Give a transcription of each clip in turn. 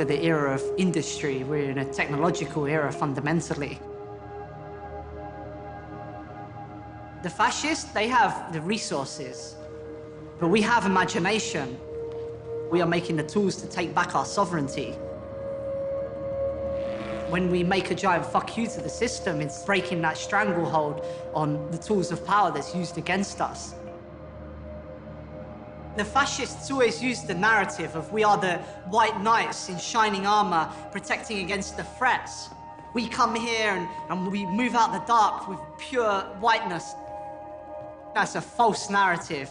longer the era of industry. We're in a technological era, fundamentally. The fascists, they have the resources, but we have imagination. We are making the tools to take back our sovereignty. When we make a giant fuck you to the system, it's breaking that stranglehold on the tools of power that's used against us. The fascists always use the narrative of we are the white knights in shining armor protecting against the threats. We come here and we move out the dark with pure whiteness. That's a false narrative,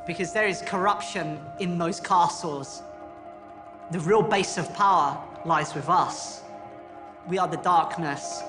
because there is corruption in those castles. The real base of power lies with us. We are the darkness.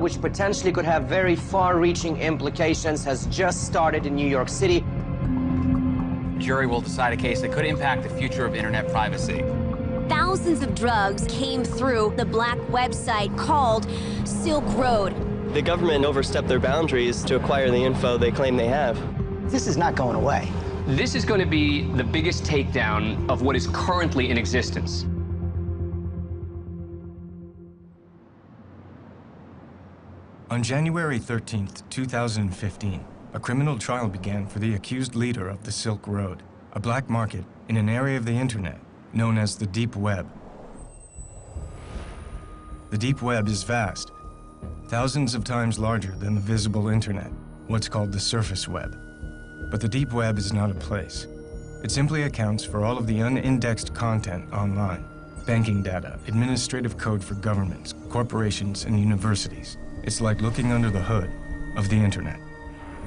Which potentially could have very far-reaching implications has just started in New York City. The jury will decide a case that could impact the future of internet privacy. Thousands of drugs came through the black website called Silk Road. The government overstepped their boundaries to acquire the info they claim they have. This is not going away. This is going to be the biggest takedown of what is currently in existence. On January 13th, 2015, a criminal trial began for the accused leader of the Silk Road, a black market in an area of the internet known as the Deep Web. The Deep Web is vast, thousands of times larger than the visible internet, what's called the surface web. But the Deep Web is not a place. It simply accounts for all of the unindexed content online, banking data, administrative code for governments, corporations, and universities. It's like looking under the hood of the internet.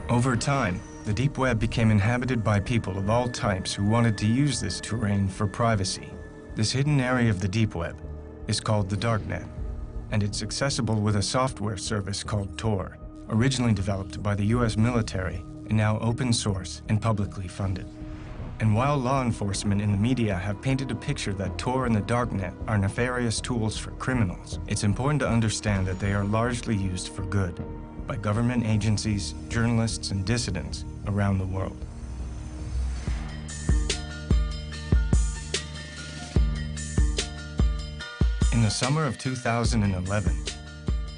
Over time, the Deep Web became inhabited by people of all types who wanted to use this terrain for privacy. This hidden area of the Deep Web is called the Darknet, and it's accessible with a software service called Tor, originally developed by the US military and now open source and publicly funded. And while law enforcement and the media have painted a picture that Tor and the Darknet are nefarious tools for criminals, it's important to understand that they are largely used for good by government agencies, journalists, and dissidents around the world. In the summer of 2011,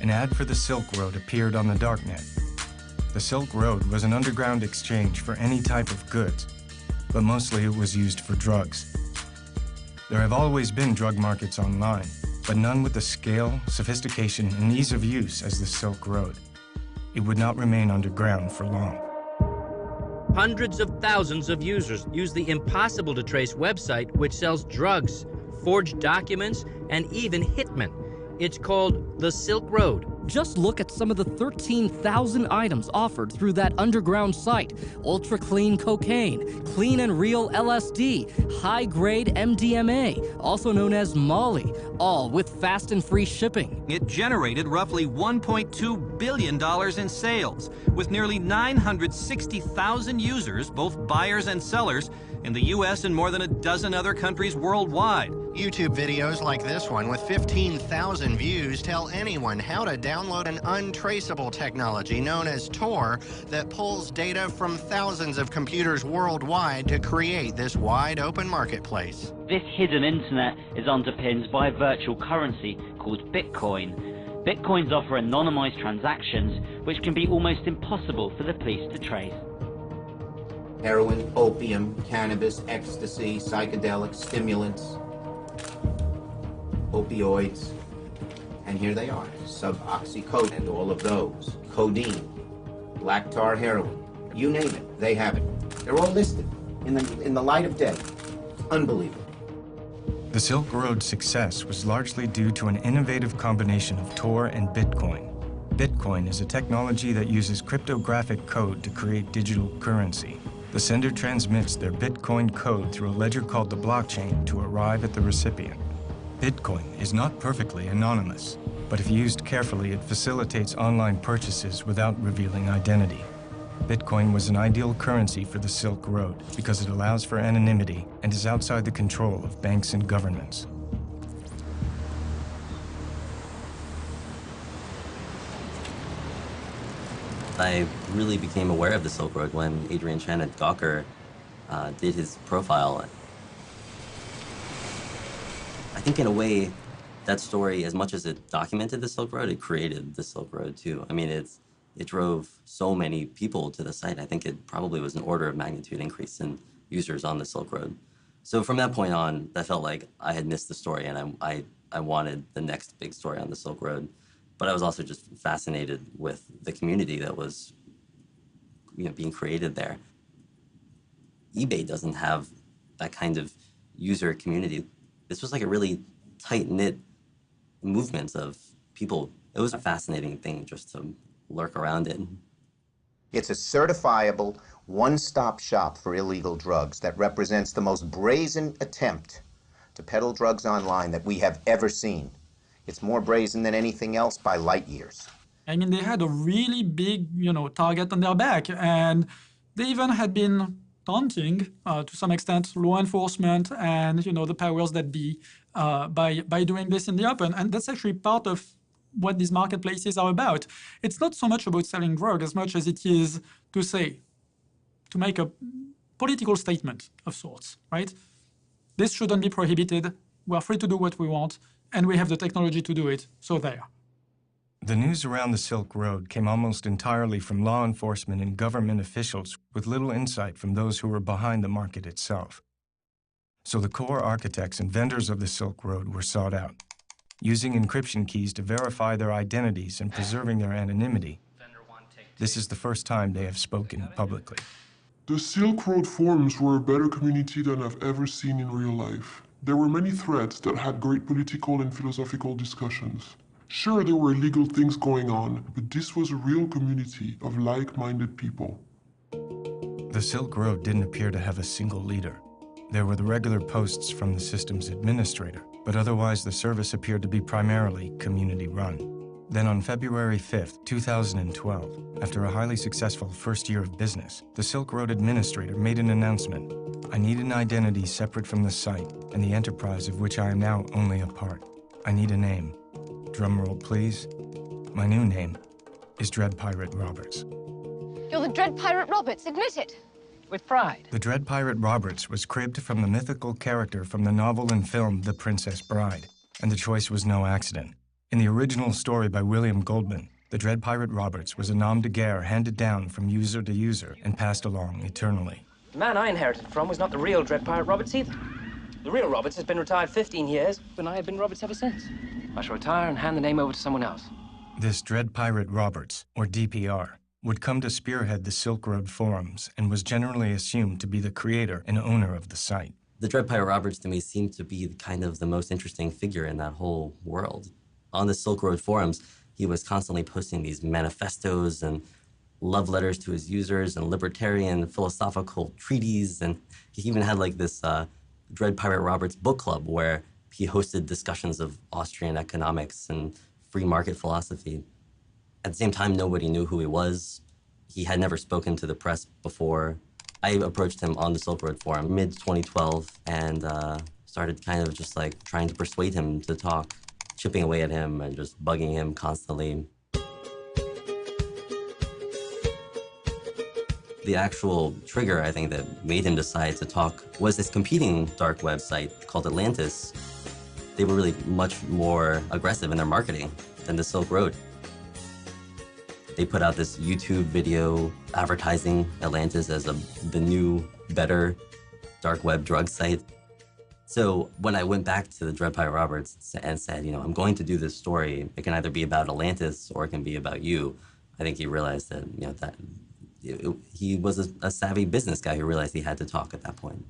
an ad for the Silk Road appeared on the Darknet. The Silk Road was an underground exchange for any type of goods, but mostly it was used for drugs. There have always been drug markets online, but none with the scale, sophistication, and ease of use as the Silk Road. It would not remain underground for long. Hundreds of thousands of users use the impossible-to-trace website, which sells drugs, forged documents, and even hitmen. It's called the Silk Road. Just look at some of the 13,000 items offered through that underground site. Ultra-clean cocaine, clean and real LSD, high-grade MDMA, also known as Molly, all with fast and free shipping. It generated roughly $1.2 billion in sales, with nearly 960,000 users, both buyers and sellers, in the US and more than a dozen other countries worldwide. YouTube videos like this one with 15,000 views tell anyone how to download an untraceable technology known as Tor that pulls data from thousands of computers worldwide to create this wide open marketplace. This hidden internet is underpinned by a virtual currency called Bitcoin. Bitcoins offer anonymized transactions which can be almost impossible for the police to trace. Heroin, opium, cannabis, ecstasy, psychedelics, stimulants, opioids, and here they are, suboxycodone and all of those, codeine, black tar heroin, you name it, they have it. They're all listed in the light of day. Unbelievable. The Silk Road's success was largely due to an innovative combination of Tor and Bitcoin. Bitcoin is a technology that uses cryptographic code to create digital currency. The sender transmits their Bitcoin code through a ledger called the blockchain to arrive at the recipient. Bitcoin is not perfectly anonymous, but if used carefully, it facilitates online purchases without revealing identity. Bitcoin was an ideal currency for the Silk Road because it allows for anonymity and is outside the control of banks and governments. I really became aware of the Silk Road when Adrian Chen at Gawker did his profile. I think in a way, that story, as much as it documented the Silk Road, it created the Silk Road too. I mean, it drove so many people to the site. I think it probably was an order of magnitude increase in users on the Silk Road. So from that point on, that felt like I had missed the story, and I wanted the next big story on the Silk Road. But I was also just fascinated with the community that was, being created there. eBay doesn't have that kind of user community. This was like a really tight-knit movement of people. It was a fascinating thing just to lurk around in. It's a certifiable, one-stop shop for illegal drugs that represents the most brazen attempt to peddle drugs online that we have ever seen. It's more brazen than anything else by light years. I mean, they had a really big, target on their back, and they even had been taunting, to some extent, law enforcement and, the powers that be by doing this in the open. And that's actually part of what these marketplaces are about. It's not so much about selling drugs as much as it is to make a political statement of sorts, right? This shouldn't be prohibited. We're free to do what we want, and we have the technology to do it, so there. The news around the Silk Road came almost entirely from law enforcement and government officials with little insight from those who were behind the market itself. So the core architects and vendors of the Silk Road were sought out, using encryption keys to verify their identities and preserving their anonymity. This is the first time they have spoken publicly. The Silk Road forums were a better community than I've ever seen in real life. There were many threads that had great political and philosophical discussions. Sure, there were illegal things going on, but this was a real community of like-minded people. The Silk Road didn't appear to have a single leader. There were the regular posts from the system's administrator, but otherwise the service appeared to be primarily community-run. Then on February 5th, 2012, after a highly successful first year of business, the Silk Road administrator made an announcement. I need an identity separate from the site and the enterprise of which I am now only a part. I need a name. Drumroll, please. My new name is Dread Pirate Roberts. You're the Dread Pirate Roberts, admit it. With pride. The Dread Pirate Roberts was cribbed from the mythical character from the novel and film The Princess Bride, and the choice was no accident. In the original story by William Goldman, the Dread Pirate Roberts was a nom de guerre handed down from user to user and passed along eternally. The man I inherited from was not the real Dread Pirate Roberts either. The real Roberts has been retired 15 years, and I have been Roberts ever since. I shall retire and hand the name over to someone else. This Dread Pirate Roberts, or DPR, would come to spearhead the Silk Road forums and was generally assumed to be the creator and owner of the site. The Dread Pirate Roberts to me seemed to be kind of the most interesting figure in that whole world. On the Silk Road forums, he was constantly posting these manifestos and love letters to his users and libertarian philosophical treatises, and he even had like this Dread Pirate Roberts book club where he hosted discussions of Austrian economics and free market philosophy. At the same time, nobody knew who he was. He had never spoken to the press before. I approached him on the Silk Road forum mid-2012 and started kind of just like trying to persuade him to talk, chipping away at him and just bugging him constantly. The actual trigger, I think, that made him decide to talk was this competing dark website called Atlantis. They were really much more aggressive in their marketing than the Silk Road. They put out this YouTube video advertising Atlantis as the new, better dark web drug site. So when I went back to the Dread Pirate Roberts and said, I'm going to do this story, it can either be about Atlantis or it can be about you, I think he realized that, that he was a savvy business guy who realized he had to talk at that point.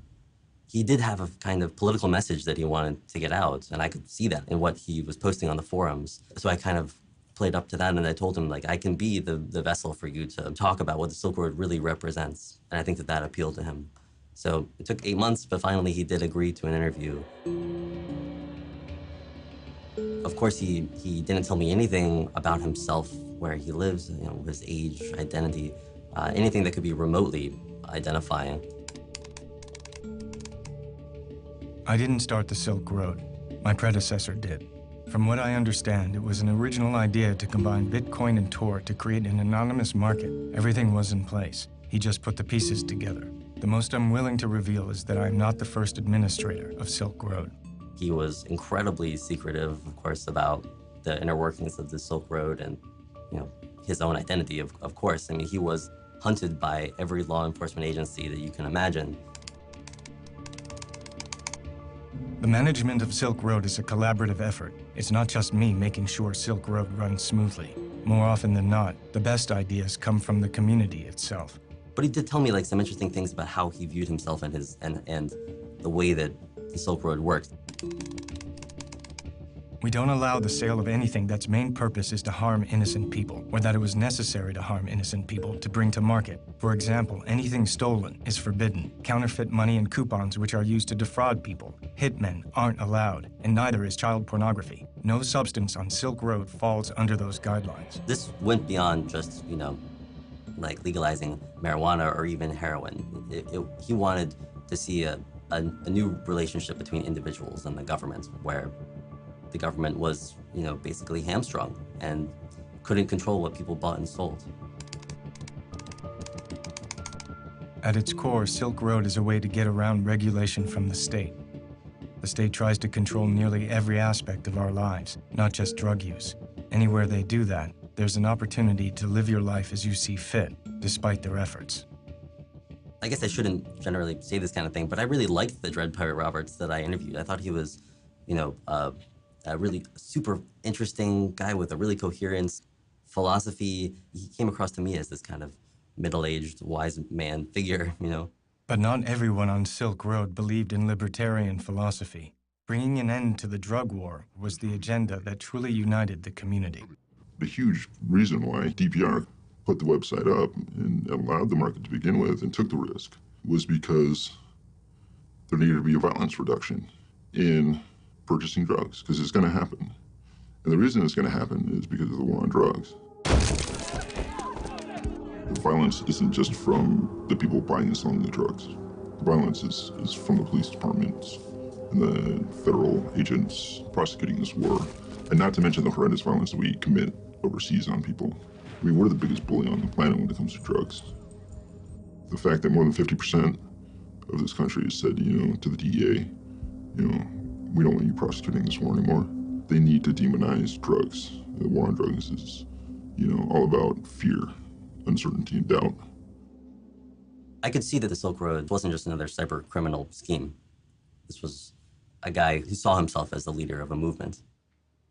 He did have a kind of political message that he wanted to get out, and I could see that in what he was posting on the forums. So I kind of played up to that, and I told him, like, I can be the vessel for you to talk about what the Silk Road really represents. And I think that appealed to him. So it took 8 months, but finally he did agree to an interview. Of course, he didn't tell me anything about himself, where he lives, you know, his age, identity, anything that could be remotely identifying. I didn't start the Silk Road. My predecessor did. From what I understand, it was an original idea to combine Bitcoin and Tor to create an anonymous market. Everything was in place. He just put the pieces together. The most I'm willing to reveal is that I'm not the first administrator of Silk Road. He was incredibly secretive, of course, about the inner workings of the Silk Road and, you know, his own identity, of course. I mean, he was hunted by every law enforcement agency that you can imagine. The management of Silk Road is a collaborative effort. It's not just me making sure Silk Road runs smoothly. More often than not, the best ideas come from the community itself. But he did tell me, like, some interesting things about how he viewed himself and and the way that the Silk Road works. We don't allow the sale of anything that's main purpose is to harm innocent people, or that it was necessary to harm innocent people to bring to market. For example, anything stolen is forbidden. Counterfeit money and coupons which are used to defraud people. Hitmen aren't allowed, and neither is child pornography. No substance on Silk Road falls under those guidelines. This went beyond just, you know, like legalizing marijuana or even heroin. He wanted to see a new relationship between individuals and the government, where the government was, you know, basically hamstrung and couldn't control what people bought and sold. At its core, Silk Road is a way to get around regulation from the state. The state tries to control nearly every aspect of our lives, not just drug use. Anywhere they do that, there's an opportunity to live your life as you see fit, despite their efforts. I guess I shouldn't generally say this kind of thing, but I really liked the Dread Pirate Roberts that I interviewed. I thought he was, you know, a really super interesting guy with a really coherent philosophy. He came across to me as this kind of middle-aged, wise man figure, you know. But not everyone on Silk Road believed in libertarian philosophy. Bringing an end to the drug war was the agenda that truly united the community. The huge reason why DPR put the website up and allowed the market to begin with and took the risk was because there needed to be a violence reduction in purchasing drugs, because it's going to happen. And the reason it's going to happen is because of the war on drugs. The violence isn't just from the people buying and selling the drugs. The violence is from the police departments and the federal agents prosecuting this war. And not to mention the horrendous violence that we commit overseas on people. I mean, we're the biggest bully on the planet when it comes to drugs. The fact that more than 50% of this country has said, you know, to the DEA, you know, we don't want you prosecuting this war anymore. They need to demonize drugs. The war on drugs is, you know, all about fear, uncertainty, and doubt. I could see that the Silk Road wasn't just another cyber criminal scheme. This was a guy who saw himself as the leader of a movement.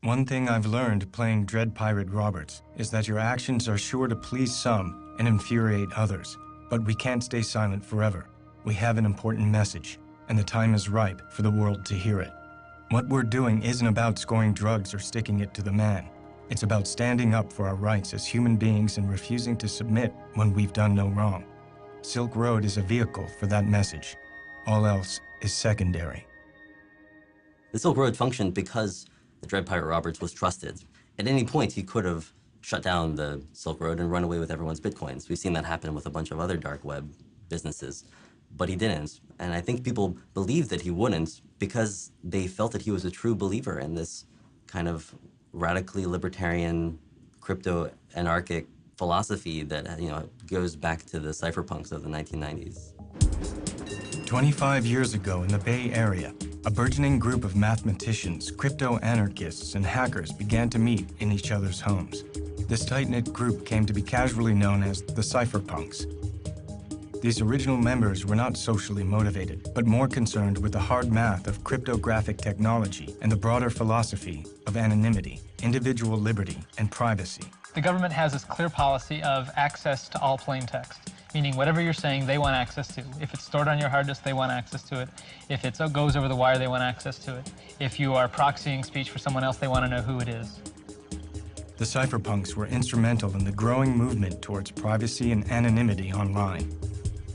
One thing I've learned playing Dread Pirate Roberts is that your actions are sure to please some and infuriate others. But we can't stay silent forever. We have an important message, and the time is ripe for the world to hear it. What we're doing isn't about scoring drugs or sticking it to the man. It's about standing up for our rights as human beings and refusing to submit when we've done no wrong. Silk Road is a vehicle for that message. All else is secondary. The Silk Road functioned because the Dread Pirate Roberts was trusted. At any point, he could have shut down the Silk Road and run away with everyone's bitcoins. We've seen that happen with a bunch of other dark web businesses, but he didn't. And I think people believed that he wouldn't because they felt that he was a true believer in this kind of radically libertarian, crypto-anarchic philosophy that, you know, goes back to the cypherpunks of the 1990s. 25 years ago in the Bay Area, a burgeoning group of mathematicians, crypto-anarchists, and hackers began to meet in each other's homes. This tight-knit group came to be casually known as the cypherpunks. These original members were not socially motivated, but more concerned with the hard math of cryptographic technology and the broader philosophy of anonymity, individual liberty, and privacy. The government has this clear policy of access to all plain text, meaning whatever you're saying, they want access to. If it's stored on your hard disk, they want access to it. If it goes over the wire, they want access to it. If you are proxying speech for someone else, they want to know who it is. The cypherpunks were instrumental in the growing movement towards privacy and anonymity online,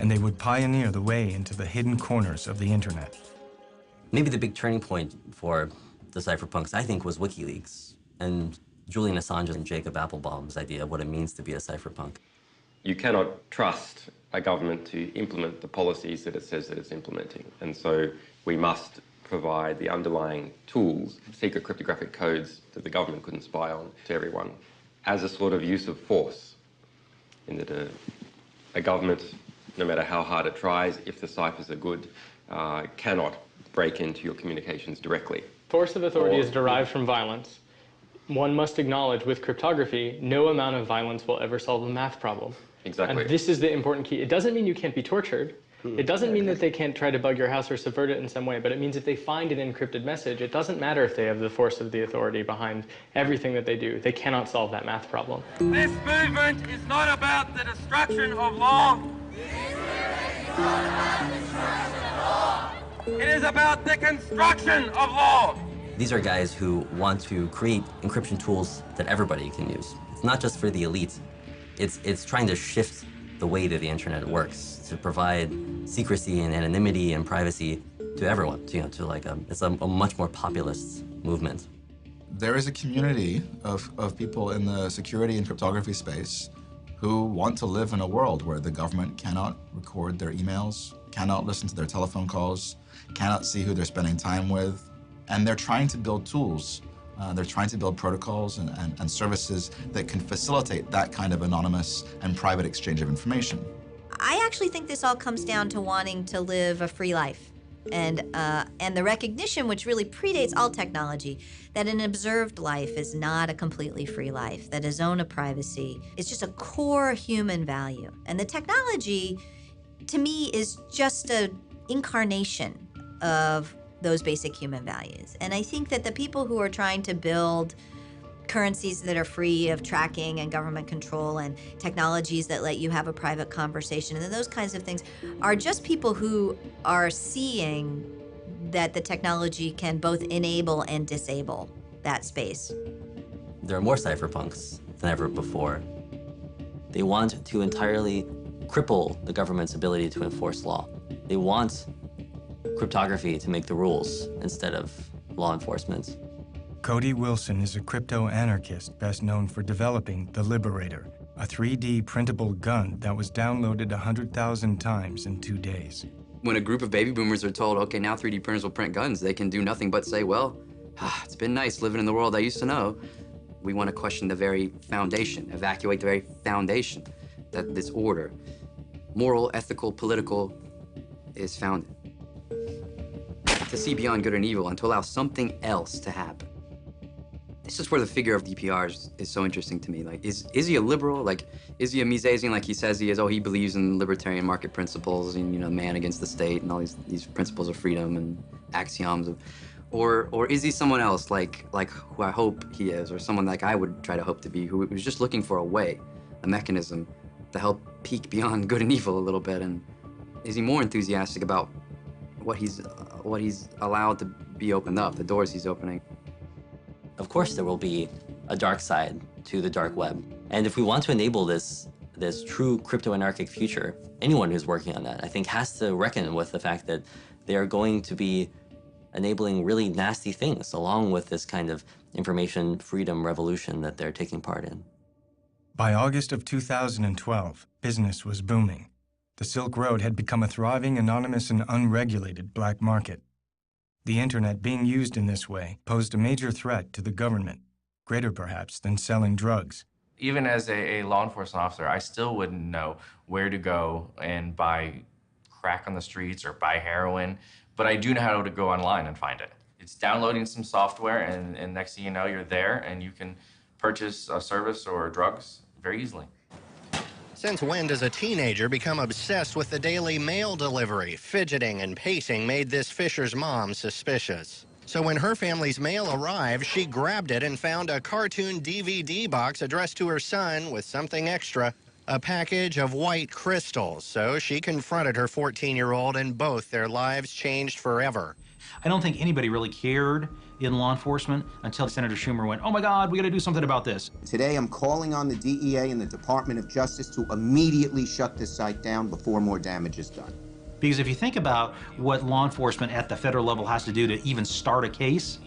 and they would pioneer the way into the hidden corners of the internet. Maybe the big turning point for the cypherpunks, I think, was WikiLeaks and Julian Assange and Jacob Appelbaum's idea of what it means to be a cypherpunk. You cannot trust a government to implement the policies that it says that it's implementing. And so we must provide the underlying tools, secret cryptographic codes that the government couldn't spy on, to everyone as a sort of use of force. In that a government, no matter how hard it tries, if the ciphers are good, cannot break into your communications directly. Force of authority is derived from violence. One must acknowledge with cryptography, no amount of violence will ever solve a math problem. Exactly. And this is the important key. It doesn't mean you can't be tortured. It doesn't mean that they can't try to bug your house or subvert it in some way, but it means if they find an encrypted message, it doesn't matter if they have the force of the authority behind everything that they do. They cannot solve that math problem. This movement is not about the destruction of law. It is about the construction of law. These are guys who want to create encryption tools that everybody can use. It's not just for the elite. It's trying to shift the way that the internet works to provide secrecy and anonymity and privacy to everyone. It's a much more populist movement. There is a community of people in the security and cryptography space who want to live in a world where the government cannot record their emails, cannot listen to their telephone calls, cannot see who they're spending time with, and they're trying to build tools. They're trying to build protocols and services that can facilitate that kind of anonymous and private exchange of information. I actually think this all comes down to wanting to live a free life and the recognition, which really predates all technology, that an observed life is not a completely free life, that a zone of privacy is just a core human value. And the technology, to me, is just an incarnation of those basic human values. And I think that the people who are trying to build currencies that are free of tracking and government control and technologies that let you have a private conversation and those kinds of things are just people who are seeing that the technology can both enable and disable that space. There are more cypherpunks than ever before. They want to entirely cripple the government's ability to enforce law. They want cryptography to make the rules instead of law enforcement. Cody Wilson is a crypto-anarchist best known for developing the Liberator, a 3D printable gun that was downloaded 100,000 times in 2 days. When a group of baby boomers are told, okay, now 3D printers will print guns, they can do nothing but say, well, it's been nice living in the world I used to know. We want to question the very foundation, evacuate the very foundation that this order, moral, ethical, political, is founded. To see beyond good and evil and to allow something else to happen. This is where the figure of DPR is so interesting to me. Like, is he a liberal? Like, is he a Misesian like he says he is? Oh, he believes in libertarian market principles and, man against the state and all these principles of freedom and axioms of, or is he someone else like who I hope he is, or someone like I would try to hope to be, who was just looking for a way, a mechanism to help peek beyond good and evil a little bit? And is he more enthusiastic about what he's allowed to be opened up, the doors he's opening? Of course there will be a dark side to the dark web. And if we want to enable this true crypto-anarchic future, anyone who's working on that, I think, has to reckon with the fact that they are going to be enabling really nasty things along with this kind of information freedom revolution that they're taking part in. By August of 2012, business was booming. The Silk Road had become a thriving, anonymous, and unregulated black market. The internet being used in this way posed a major threat to the government, greater perhaps than selling drugs. Even as a law enforcement officer, I still wouldn't know where to go and buy crack on the streets or buy heroin, but I do know how to go online and find it. It's downloading some software, and next thing you know, you're there, and you can purchase a service or drugs very easily. Since when does a teenager become obsessed with the daily mail delivery? Fidgeting and pacing made this Fisher's mom suspicious. So when her family's mail arrived, she grabbed it and found a cartoon DVD box addressed to her son with something extra. a package of white crystals. So she confronted her 14-year-old, and both their lives changed forever. I don't think anybody really cared in law enforcement until Senator Schumer went, oh my God, we got to do something about this. Today, I'm calling on the DEA and the Department of Justice to immediately shut this site down before more damage is done. Because if you think about what law enforcement at the federal level has to do to even start a case,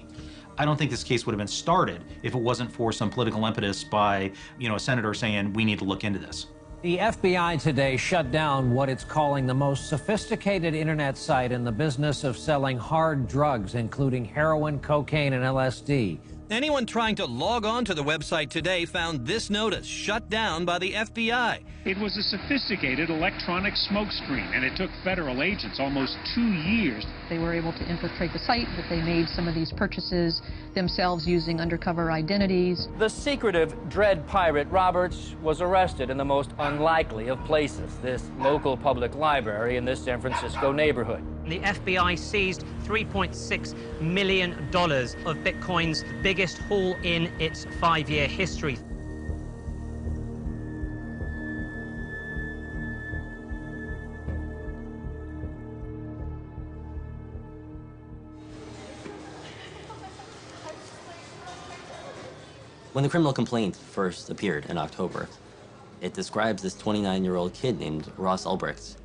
I don't think this case would have been started if it wasn't for some political impetus by, a senator saying, we need to look into this. The FBI today shut down what it's calling the most sophisticated internet site in the business of selling hard drugs, including heroin, cocaine, and LSD. Anyone trying to log on to the website today found this notice shut down by the FBI. It was a sophisticated electronic smokescreen, and it took federal agents almost 2 years. They were able to infiltrate the site, but they made some of these purchases themselves using undercover identities. The secretive Dread Pirate Roberts was arrested in the most unlikely of places, this local public library in this San Francisco neighborhood. The FBI seized $3.6 million of Bitcoin's biggest haul in its 5-year history. When the criminal complaint first appeared in October, it describes this 29-year-old kid named Ross Ulbricht.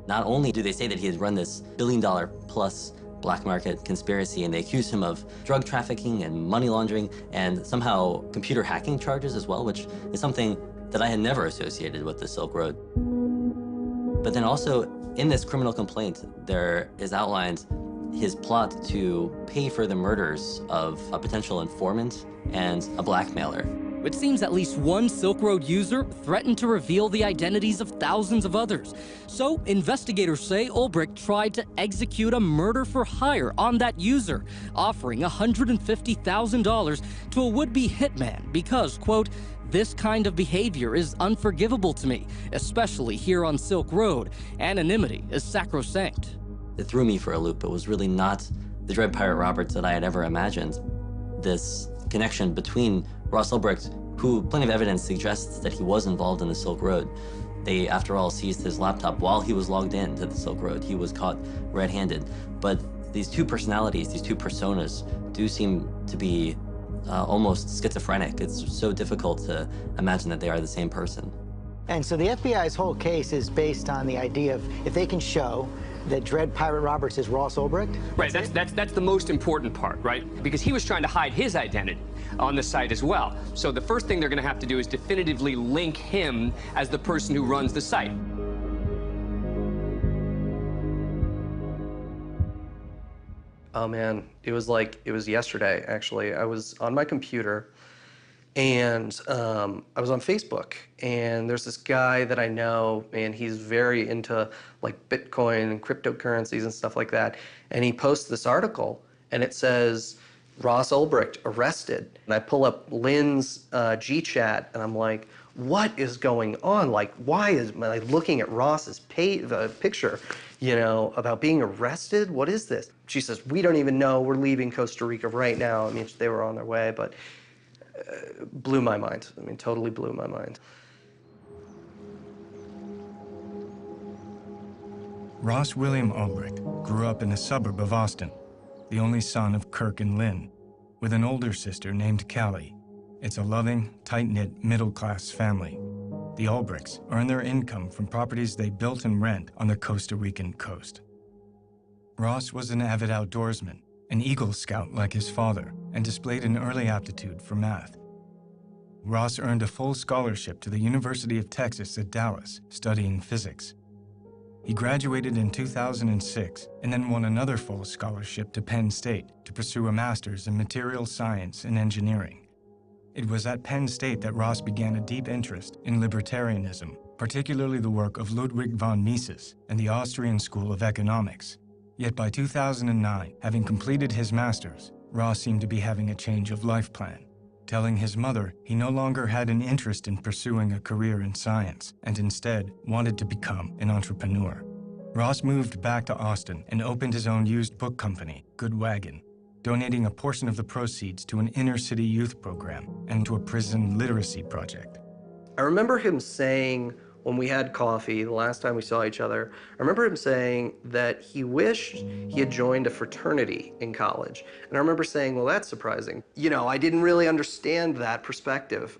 Not only do they say that he had run this billion-dollar-plus black market conspiracy, and they accuse him of drug trafficking and money laundering and somehow computer hacking charges as well, which is something that I had never associated with the Silk Road. But then also in this criminal complaint, there is outlined his plot to pay for the murders of a potential informant and a blackmailer. It seems at least one Silk Road user threatened to reveal the identities of thousands of others. So investigators say Ulbricht tried to execute a murder for hire on that user, offering $150,000 to a would-be hitman because, quote, "This kind of behavior is unforgivable to me, especially here on Silk Road. Anonymity is sacrosanct." It threw me for a loop. It was really not the Dread Pirate Roberts that I had ever imagined. This connection between Ross Ulbricht, who plenty of evidence suggests that he was involved in the Silk Road. They, after all, seized his laptop while he was logged in to the Silk Road. He was caught red-handed. But these two personalities, these two personas, do seem to be almost schizophrenic. It's so difficult to imagine that they are the same person. And so the FBI's whole case is based on the idea of if they can show that Dread Pirate Roberts is Ross Ulbricht? Right, that's the most important part, right? Because he was trying to hide his identity on the site as well. So the first thing they're going to have to do is definitively link him as the person who runs the site. Oh man, it was yesterday, actually. I was on my computer and I was on Facebook, and there's this guy that I know, and he's very into like Bitcoin and cryptocurrencies and stuff like that. And he posts this article, and it says, Ross Ulbricht arrested. And I pull up Lynn's GChat, and I'm like, what is going on? Like, why am I looking at Ross's picture, about being arrested? What is this? She says, we don't even know. We're leaving Costa Rica right now. I mean, they were on their way, but blew my mind. I mean, totally blew my mind. Ross William Ulbricht grew up in a suburb of Austin, the only son of Kirk and Lynn, with an older sister named Callie. It's a loving, tight-knit, middle-class family. The Ulbrichts earn their income from properties they built and rent on the Costa Rican coast. Ross was an avid outdoorsman, an Eagle Scout like his father, and displayed an early aptitude for math. Ross earned a full scholarship to the University of Texas at Dallas, studying physics. He graduated in 2006 and then won another full scholarship to Penn State to pursue a master's in material science and engineering. It was at Penn State that Ross began a deep interest in libertarianism, particularly the work of Ludwig von Mises and the Austrian School of Economics. Yet by 2009, having completed his master's, Ross seemed to be having a change of life plan, telling his mother he no longer had an interest in pursuing a career in science and instead wanted to become an entrepreneur. Ross moved back to Austin and opened his own used book company, Good Wagon. donating a portion of the proceeds to an inner-city youth program and to a prison literacy project. I remember him saying, when we had coffee the last time we saw each other, I remember him saying that he wished he had joined a fraternity in college. And I remember saying, well, that's surprising. You know, I didn't really understand that perspective.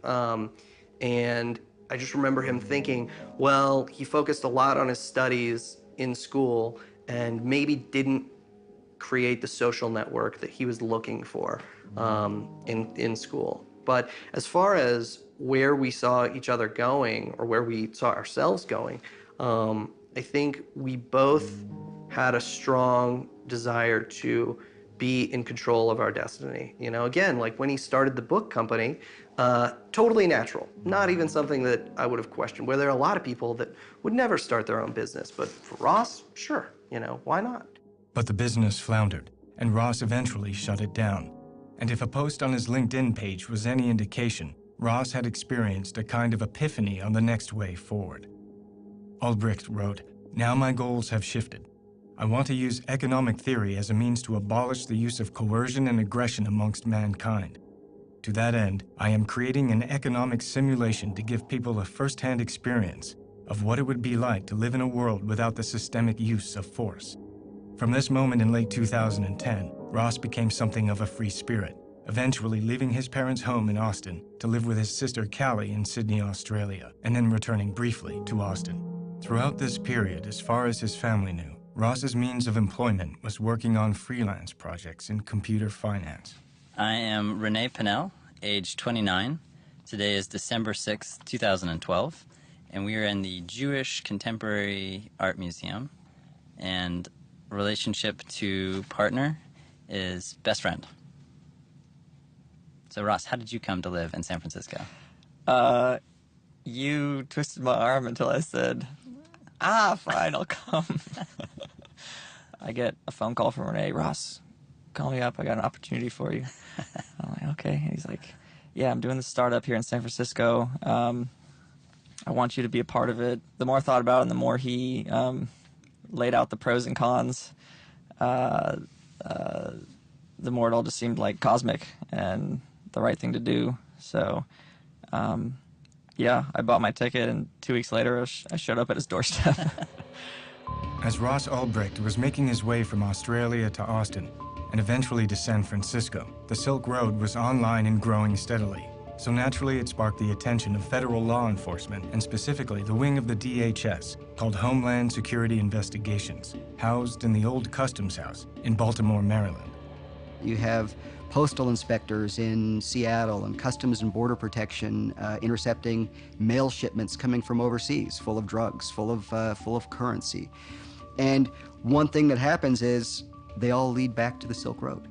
And I just remember him thinking, well, he focused a lot on his studies in school and maybe didn't create the social network that he was looking for in school. But as far as where we saw each other going, or where we saw ourselves going, I think we both had a strong desire to be in control of our destiny. You know, again, like when he started the book company, totally natural, not even something that I would have questioned, where there are a lot of people that would never start their own business. But for Ross, sure, you know, why not? But the business floundered, and Ross eventually shut it down. And if a post on his LinkedIn page was any indication, Ross had experienced a kind of epiphany on the next way forward. Albrecht wrote, "Now my goals have shifted. I want to use economic theory as a means to abolish the use of coercion and aggression amongst mankind. To that end, I am creating an economic simulation to give people a first-hand experience of what it would be like to live in a world without the systemic use of force." From this moment in late 2010, Ross became something of a free spirit, eventually leaving his parents' home in Austin to live with his sister Callie in Sydney, Australia, and then returning briefly to Austin. Throughout this period, as far as his family knew, Ross's means of employment was working on freelance projects in computer finance. I am Renee Pinnell, age 29. Today is December 6th, 2012, and we are in the Jewish Contemporary Art Museum, and relationship to partner is best friend. So Ross, how did you come to live in San Francisco? You twisted my arm until I said, fine, I'll come. I get a phone call from Renee. "Ross, call me up, I got an opportunity for you." I'm like, okay. And he's like, "Yeah, I'm doing this startup here in San Francisco. I want you to be a part of it." The more I thought about it, and the more he laid out the pros and cons, the more it all just seemed like cosmic and the right thing to do. So, yeah, I bought my ticket, and 2 weeks later, I showed up at his doorstep. As Ross Albrecht was making his way from Australia to Austin, and eventually to San Francisco, the Silk Road was online and growing steadily. So naturally, it sparked the attention of federal law enforcement, and specifically the wing of the DHS, called Homeland Security Investigations, housed in the old Customs House in Baltimore, Maryland. You have postal inspectors in Seattle and Customs and Border Protection intercepting mail shipments coming from overseas, full of drugs, full of currency. And one thing that happens is they all lead back to the Silk Road.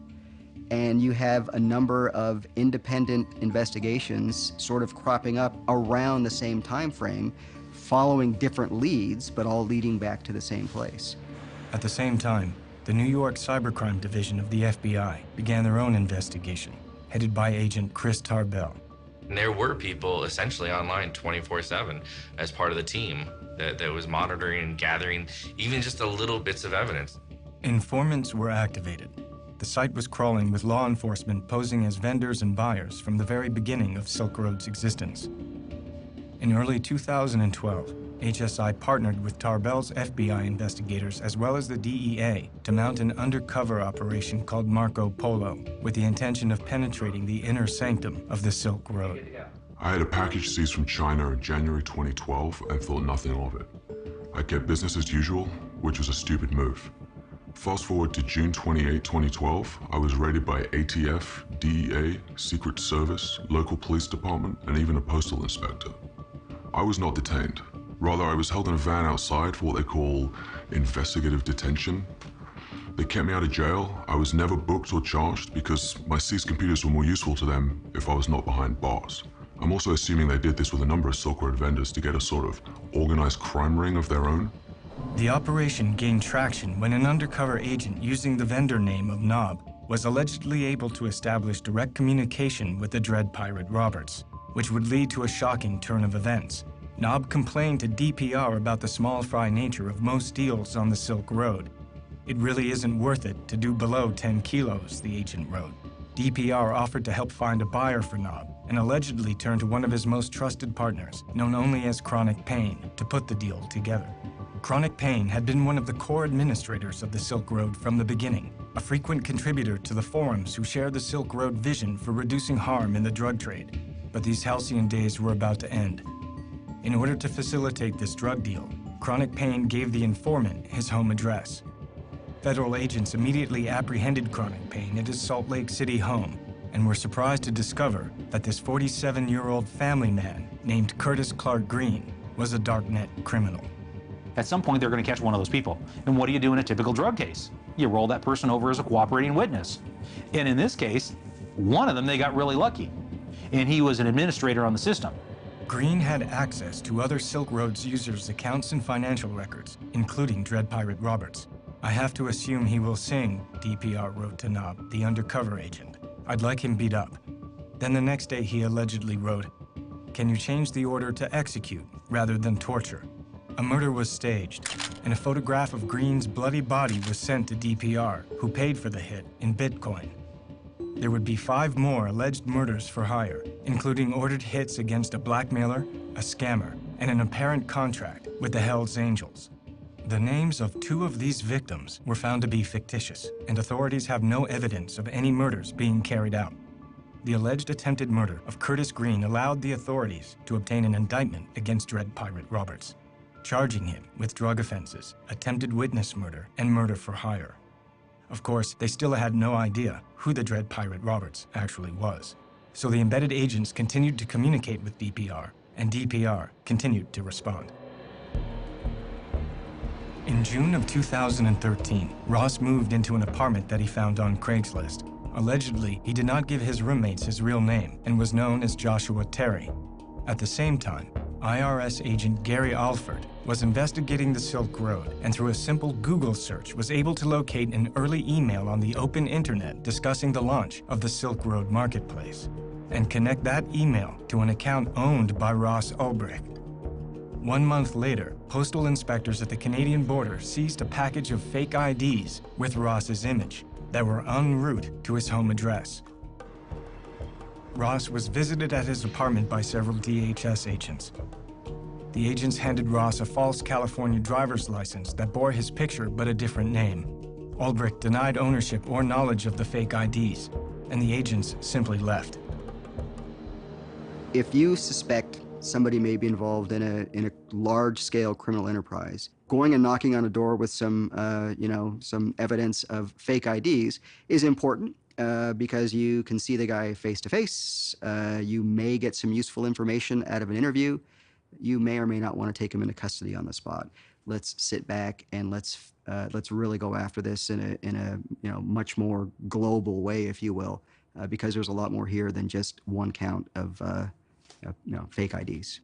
And you have a number of independent investigations sort of cropping up around the same time frame, following different leads, but all leading back to the same place. At the same time, the New York Cybercrime Division of the FBI began their own investigation, headed by Agent Chris Tarbell. And there were people essentially online 24/7 as part of the team that was monitoring and gathering even just a little bits of evidence. Informants were activated. The site was crawling with law enforcement posing as vendors and buyers from the very beginning of Silk Road's existence. In early 2012, HSI partnered with Tarbell's FBI investigators as well as the DEA to mount an undercover operation called Marco Polo with the intention of penetrating the inner sanctum of the Silk Road. I had a package seized from China in January 2012 and thought nothing of it. I kept business as usual, which was a stupid move. Fast forward to June 28, 2012, I was raided by ATF, DEA, Secret Service, local police department, and even a postal inspector. I was not detained. Rather, I was held in a van outside for what they call investigative detention. They kept me out of jail. I was never booked or charged because my seized computers were more useful to them if I was not behind bars. I'm also assuming they did this with a number of Silk Road vendors to get a sort of organized crime ring of their own. The operation gained traction when an undercover agent using the vendor name of Knob was allegedly able to establish direct communication with the Dread Pirate Roberts, which would lead to a shocking turn of events. Knob complained to DPR about the small fry nature of most deals on the Silk Road. It really isn't worth it to do below 10 kilos, the agent wrote. DPR offered to help find a buyer for Knob and allegedly turned to one of his most trusted partners, known only as Chronic Pain, to put the deal together. Chronic Pain had been one of the core administrators of the Silk Road from the beginning, a frequent contributor to the forums who shared the Silk Road vision for reducing harm in the drug trade. But these halcyon days were about to end. In order to facilitate this drug deal, Chronic Pain gave the informant his home address. Federal agents immediately apprehended Chronic Pain at his Salt Lake City home and were surprised to discover that this 47-year-old family man named Curtis Clark Green was a darknet criminal. At some point, they're going to catch one of those people. And what do you do in a typical drug case? You roll that person over as a cooperating witness. And in this case, one of them, they got really lucky. And he was an administrator on the system. Green had access to other Silk Road's users' accounts and financial records, including Dread Pirate Roberts. I have to assume he will sing, DPR wrote to Knob, the undercover agent. I'd like him beat up. Then the next day he allegedly wrote, "Can you change the order to execute rather than torture?" A murder was staged, and a photograph of Green's bloody body was sent to DPR, who paid for the hit in Bitcoin. There would be 5 more alleged murders for hire, including ordered hits against a blackmailer, a scammer, and an apparent contract with the Hells Angels. The names of 2 of these victims were found to be fictitious, and authorities have no evidence of any murders being carried out. The alleged attempted murder of Curtis Green allowed the authorities to obtain an indictment against Dread Pirate Roberts, charging him with drug offenses, attempted witness murder, and murder for hire. Of course, they still had no idea who the Dread Pirate Roberts actually was. So the embedded agents continued to communicate with DPR, and DPR continued to respond. In June of 2013, Ross moved into an apartment that he found on Craigslist. Allegedly, he did not give his roommates his real name and was known as Joshua Terry. At the same time, IRS agent Gary Alford was investigating the Silk Road and through a simple Google search was able to locate an early email on the open internet discussing the launch of the Silk Road Marketplace and connect that email to an account owned by Ross Ulbricht. 1 month later, postal inspectors at the Canadian border seized a package of fake IDs with Ross's image that were en route to his home address. Ross was visited at his apartment by several DHS agents. The agents handed Ross a false California driver's license that bore his picture but a different name. Ulbricht denied ownership or knowledge of the fake IDs, and the agents simply left. If you suspect somebody may be involved in a large-scale criminal enterprise, going and knocking on a door with some evidence of fake IDs is important because you can see the guy face to face. You may get some useful information out of an interview. You may or may not want to take him into custody on the spot. Let's sit back and let's really go after this in a much more global way, if you will, because there's a lot more here than just one count of fake IDs.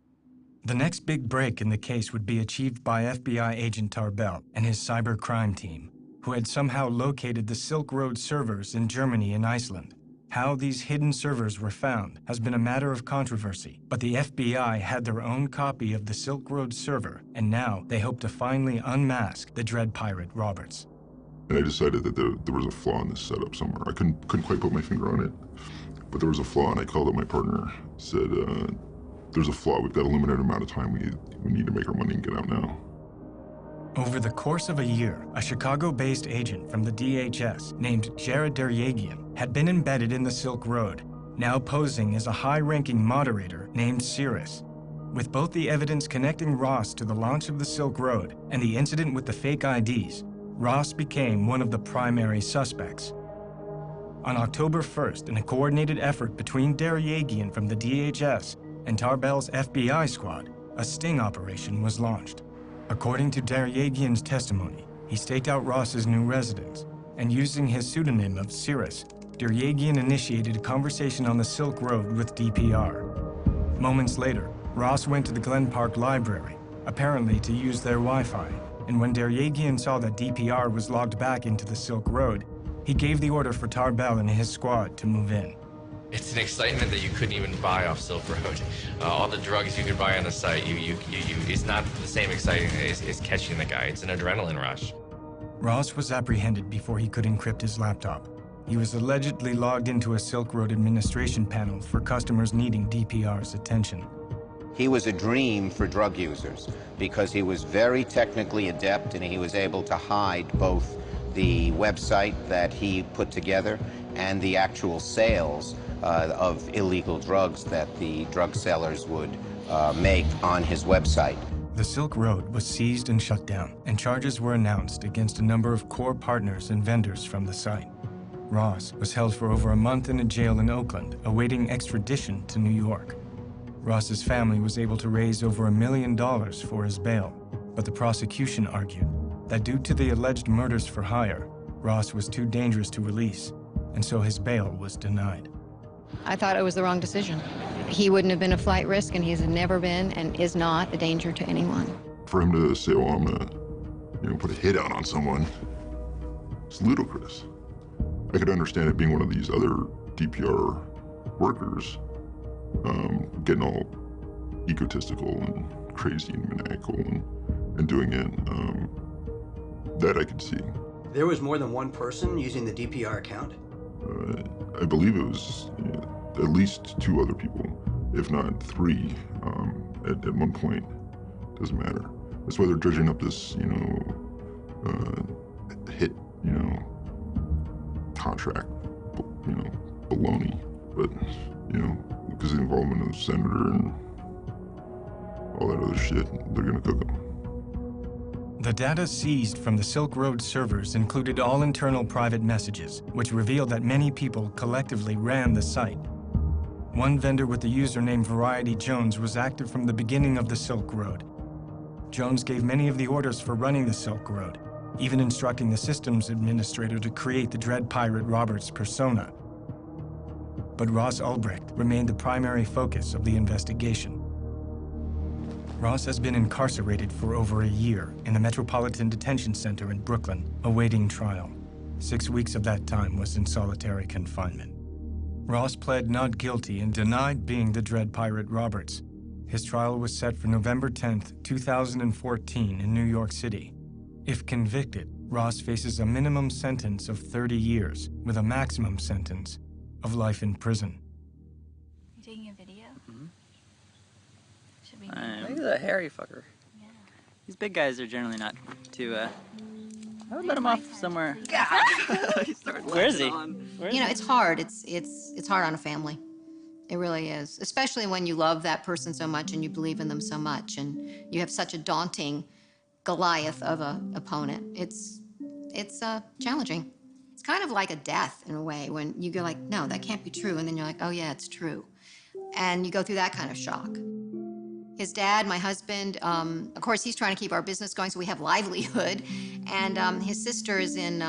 The next big break in the case would be achieved by FBI agent Tarbell and his cybercrime team, who had somehow located the Silk Road servers in Germany and Iceland. How these hidden servers were found has been a matter of controversy, but the FBI had their own copy of the Silk Road server, and now they hope to finally unmask the Dread Pirate Roberts. And I decided that there was a flaw in this setup somewhere. I couldn't quite put my finger on it, but there was a flaw, and I called up my partner, said, there's a flaw, we've got a limited amount of time, we need to make our money and get out now. Over the course of a year, a Chicago-based agent from the DHS named Jared Deryagian had been embedded in the Silk Road, now posing as a high-ranking moderator named Cirrus. With both the evidence connecting Ross to the launch of the Silk Road and the incident with the fake IDs, Ross became one of the primary suspects. On October 1st, in a coordinated effort between Deryagian from the DHS and Tarbell's FBI squad, a sting operation was launched. According to Deryagian's testimony, he staked out Ross's new residence, and using his pseudonym of Cirrus, Deryagian initiated a conversation on the Silk Road with DPR. Moments later, Ross went to the Glen Park Library, apparently to use their Wi-Fi, and when Deryagian saw that DPR was logged back into the Silk Road, he gave the order for Tarbell and his squad to move in. It's an excitement that you couldn't even buy off Silk Road. All the drugs you could buy on the site, it's not the same exciting as catching the guy. It's an adrenaline rush. Ross was apprehended before he could encrypt his laptop. He was allegedly logged into a Silk Road administration panel for customers needing DPR's attention. He was a dream for drug users because he was very technically adept and he was able to hide both the website that he put together and the actual sales of illegal drugs that the drug sellers would make on his website. The Silk Road was seized and shut down, and charges were announced against a number of core partners and vendors from the site. Ross was held for over a month in a jail in Oakland, awaiting extradition to New York. Ross's family was able to raise over $1 million for his bail, but the prosecution argued that due to the alleged murders for hire, Ross was too dangerous to release, and so his bail was denied. I thought it was the wrong decision. He wouldn't have been a flight risk, and he's never been and is not a danger to anyone. For him to say, "Oh, I'm gonna, put a hit out on someone," it's ludicrous. I could understand it being one of these other DPR workers getting all egotistical and crazy and maniacal and doing it. That I could see. There was more than one person using the DPR account? I believe it was at least 2 other people, if not 3, at one point. Doesn't matter. That's why they're dredging up this, hit, contract, baloney. But, because of the involvement of the senator and all that other shit, they're gonna cook them. The data seized from the Silk Road servers included all internal private messages, which revealed that many people collectively ran the site. One vendor with the username Variety Jones was active from the beginning of the Silk Road. Jones gave many of the orders for running the Silk Road, even instructing the systems administrator to create the Dread Pirate Roberts persona. But Ross Ulbricht remained the primary focus of the investigation. Ross has been incarcerated for over a year in the Metropolitan Detention Center in Brooklyn, awaiting trial. 6 weeks of that time was in solitary confinement. Ross pled not guilty and denied being the Dread Pirate Roberts. His trial was set for November 10th, 2014 in New York City. If convicted, Ross faces a minimum sentence of 30 years with a maximum sentence of life in prison. You taking a video? Mm-hmm. Should we? He's a hairy fucker. Yeah. These big guys are generally not too, I would let him off somewhere. Where is he? It's hard. It's hard on a family. It really is, especially when you love that person so much and you believe in them so much, and you have such a daunting Goliath of an opponent. It's challenging. It's kind of like a death in a way when you go like, no, that can't be true, and then you're like, oh yeah, it's true, and you go through that kind of shock. His dad, my husband, of course, he's trying to keep our business going so we have livelihood. And his sister is in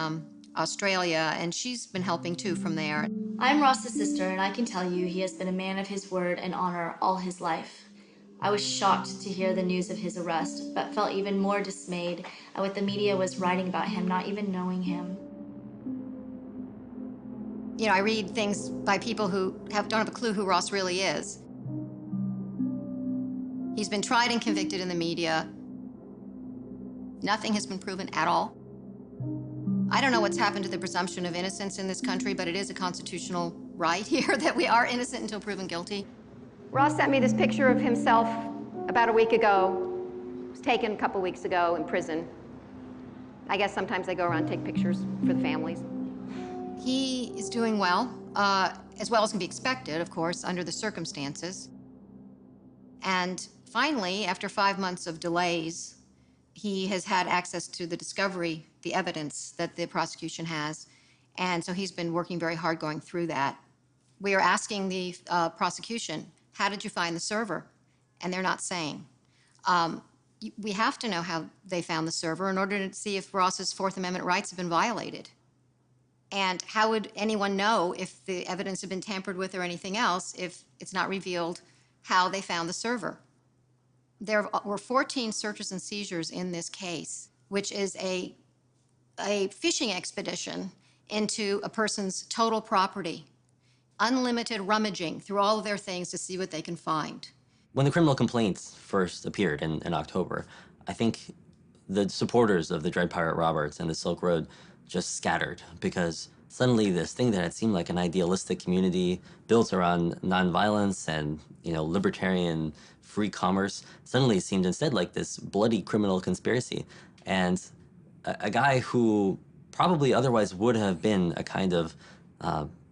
Australia, and she's been helping too from there. I'm Ross's sister, and I can tell you he has been a man of his word and honor all his life. I was shocked to hear the news of his arrest, but felt even more dismayed at what the media was writing about him, not even knowing him. I read things by people who don't have a clue who Ross really is. He's been tried and convicted in the media. Nothing has been proven at all. I don't know what's happened to the presumption of innocence in this country, but it is a constitutional right here that we are innocent until proven guilty. Ross sent me this picture of himself about a week ago. It was taken a couple weeks ago in prison. I guess sometimes they go around and take pictures for the families. He is doing well as can be expected, of course, under the circumstances. And finally, after 5 months of delays, he has had access to the discovery, the evidence that the prosecution has. And so he's been working very hard going through that. We are asking the prosecution, how did you find the server? And they're not saying. We have to know how they found the server in order to see if Ross's Fourth Amendment rights have been violated. And how would anyone know if the evidence had been tampered with or anything else if it's not revealed how they found the server? There were 14 searches and seizures in this case, which is a fishing expedition into a person's total property, unlimited rummaging through all of their things to see what they can find. When the criminal complaints first appeared in October, I think the supporters of the Dread Pirate Roberts and the Silk Road just scattered, because suddenly this thing that had seemed like an idealistic community built around nonviolence and, libertarian free commerce suddenly seemed instead like this bloody criminal conspiracy. And a guy who probably otherwise would have been a kind of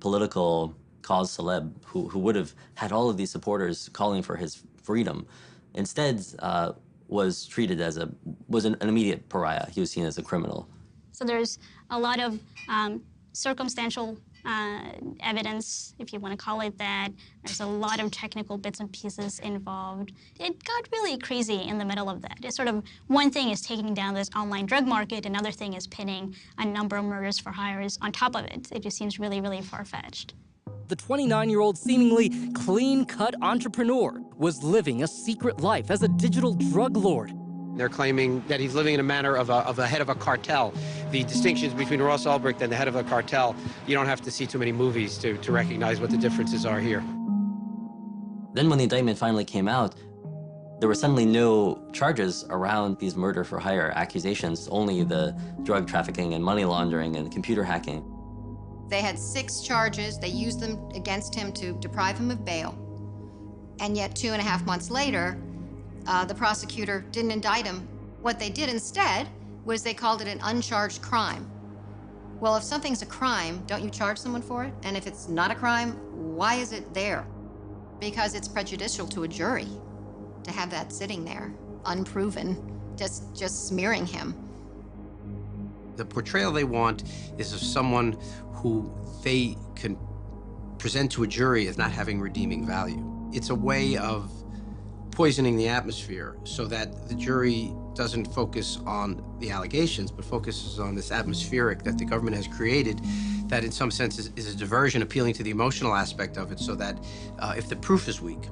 political cause celeb, who would have had all of these supporters calling for his freedom, instead was treated as an immediate pariah. He was seen as a criminal. So there's a lot of circumstantial evidence, if you want to call it that. There's a lot of technical bits and pieces involved. It got really crazy in the middle of that. It's sort of, one thing is taking down this online drug market, another thing is pinning a number of murders for hires on top of it. It just seems really, really far-fetched. The 29-year-old seemingly clean-cut entrepreneur was living a secret life as a digital drug lord. They're claiming that he's living in a manner of a head of a cartel. The distinctions between Ross Ulbricht and the head of a cartel, you don't have to see too many movies to recognize what the differences are here. Then when the indictment finally came out, there were suddenly no charges around these murder-for-hire accusations, only the drug trafficking and money laundering and computer hacking. They had 6 charges. They used them against him to deprive him of bail. And yet 2.5 months later, the prosecutor didn't indict him. What they did instead was they called it an uncharged crime. Well, if something's a crime, don't you charge someone for it? And if it's not a crime, why is it there? Because it's prejudicial to a jury to have that sitting there, unproven, just smearing him. The portrayal they want is of someone who they can present to a jury as not having redeeming value. It's a way of poisoning the atmosphere so that the jury doesn't focus on the allegations, but focuses on this atmospheric that the government has created that in some sense is a diversion, appealing to the emotional aspect of it, so that if the proof is weak,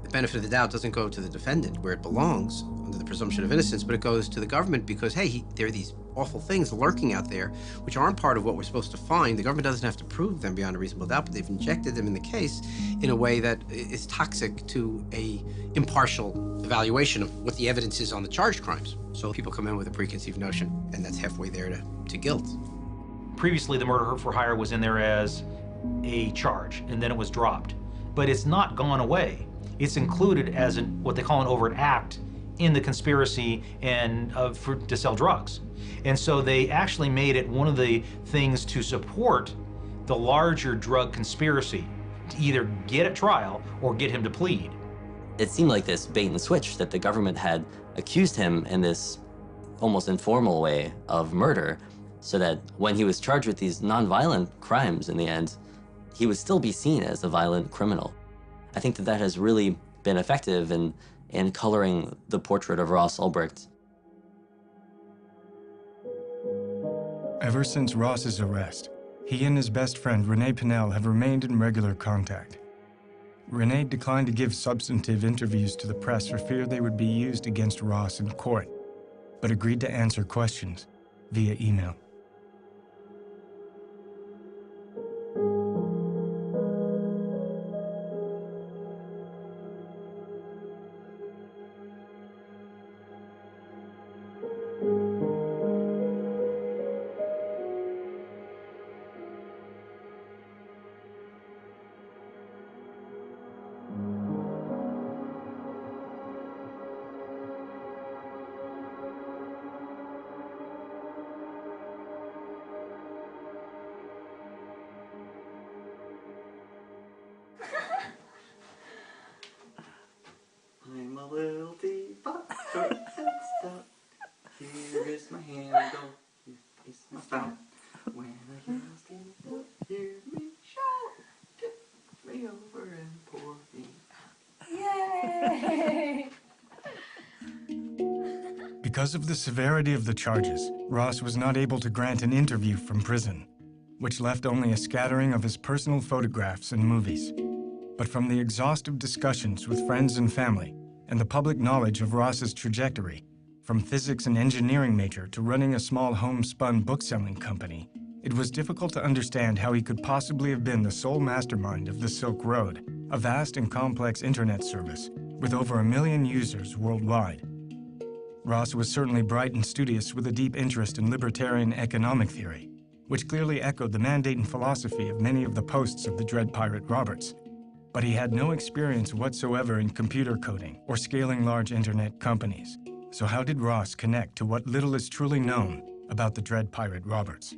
the benefit of the doubt doesn't go to the defendant where it belongs under the presumption of innocence, but it goes to the government because, hey, there are these awful things lurking out there which aren't part of what we're supposed to find. The government doesn't have to prove them beyond a reasonable doubt, but they've injected them in the case in a way that is toxic to a impartial evaluation of what the evidence is on the charged crimes. So people come in with a preconceived notion, and that's halfway there to guilt. Previously, the murder for hire was in there as a charge, and then it was dropped. But it's not gone away. It's included as what they call an overt act in the conspiracy and to sell drugs. And so they actually made it one of the things to support the larger drug conspiracy, to either get at trial or get him to plead. It seemed like this bait and switch that the government had accused him in this almost informal way of murder, so that when he was charged with these nonviolent crimes in the end, he would still be seen as a violent criminal. I think that has really been effective in coloring the portrait of Ross Ulbricht. Ever since Ross's arrest, he and his best friend, Renee Pinnell, have remained in regular contact. Renee declined to give substantive interviews to the press for fear they would be used against Ross in court, but agreed to answer questions via email. I'm a little teapot, short and stout. Here is my handle, here is my spout. When a girl's getting hear me shout. Tip me over and pour me Yay! Because of the severity of the charges, Ross was not able to grant an interview from prison, which left only a scattering of his personal photographs and movies. But from the exhaustive discussions with friends and family, and the public knowledge of Ross's trajectory, from physics and engineering major to running a small homespun bookselling company, it was difficult to understand how he could possibly have been the sole mastermind of the Silk Road, a vast and complex internet service with over 1 million users worldwide. Ross was certainly bright and studious with a deep interest in libertarian economic theory, which clearly echoed the mandate and philosophy of many of the posts of the Dread Pirate Roberts. But he had no experience whatsoever in computer coding or scaling large internet companies. So how did Ross connect to what little is truly known about the Dread Pirate Roberts?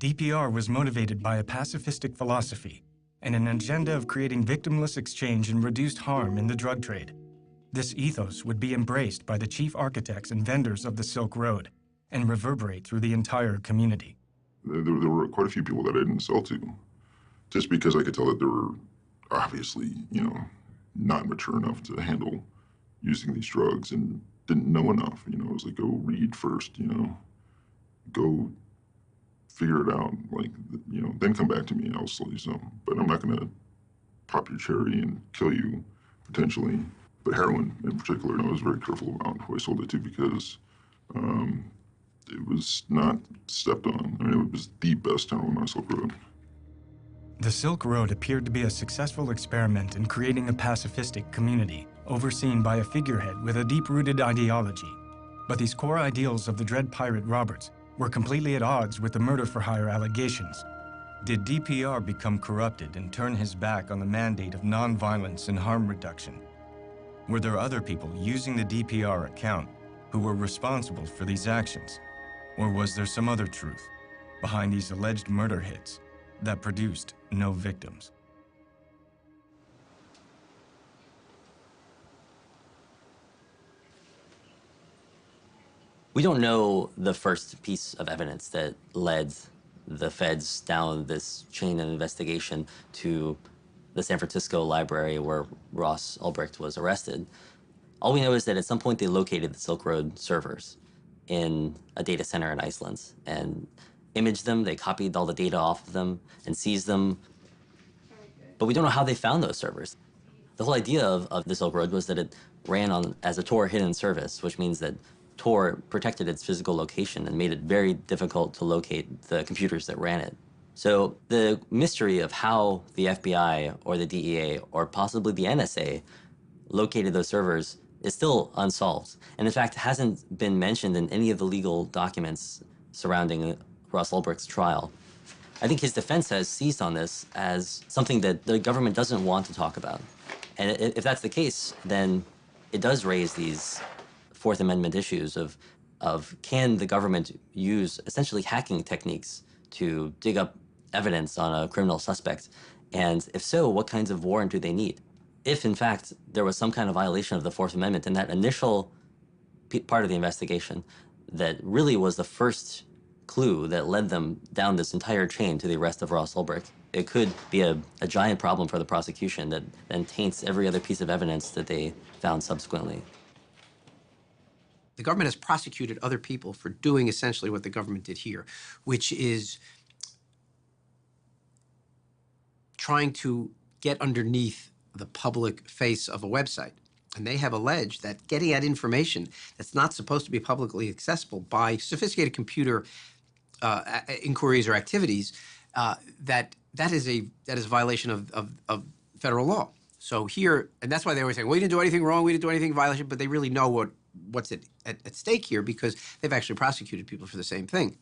DPR was motivated by a pacifistic philosophy and an agenda of creating victimless exchange and reduced harm in the drug trade. This ethos would be embraced by the chief architects and vendors of the Silk Road and reverberate through the entire community. There were quite a few people that I didn't sell to, just because I could tell that they were obviously, not mature enough to handle using these drugs and didn't know enough. It was like, go read first, go figure it out, then come back to me and I'll sell you some. But I'm not gonna pop your cherry and kill you, potentially. But heroin in particular, I was very careful about who I sold it to because it was not stepped on. It was the best heroin on Silk Road. The Silk Road appeared to be a successful experiment in creating a pacifistic community, overseen by a figurehead with a deep-rooted ideology. But these core ideals of the Dread Pirate Roberts were completely at odds with the murder-for-hire allegations. Did DPR become corrupted and turn his back on the mandate of nonviolence and harm reduction? Were there other people using the DPR account who were responsible for these actions? Or was there some other truth behind these alleged murder hits that produced no victims? We don't know the first piece of evidence that led the feds down this chain of investigation to the San Francisco library where Ross Ulbricht was arrested. All we know is that at some point they located the Silk Road servers in a data center in Iceland and imaged them. They copied all the data off of them and seized them. But we don't know how they found those servers. The whole idea of the Silk Road was that it ran as a Tor hidden service, which means that Tor protected its physical location and made it very difficult to locate the computers that ran it. So the mystery of how the FBI or the DEA or possibly the NSA located those servers is still unsolved. And in fact, hasn't been mentioned in any of the legal documents surrounding Ross Ulbricht's trial. I think his defense has seized on this as something that the government doesn't want to talk about. And if that's the case, then it does raise these Fourth Amendment issues of can the government use essentially hacking techniques to dig up evidence on a criminal suspect? And if so, what kinds of warrant do they need? If, in fact, there was some kind of violation of the Fourth Amendment in that initial part of the investigation that really was the first clue that led them down this entire chain to the arrest of Ross Ulbricht, it could be a giant problem for the prosecution that then taints every other piece of evidence that they found subsequently. The government has prosecuted other people for doing essentially what the government did here, which is trying to get underneath the public face of a website. And they have alleged that getting at information that's not supposed to be publicly accessible by sophisticated computer inquiries or activities, that is a violation of federal law. So here, and that's why they always say, well, we didn't do anything wrong, we didn't do anything in violation, but they really know what's at stake here because they've actually prosecuted people for the same thing.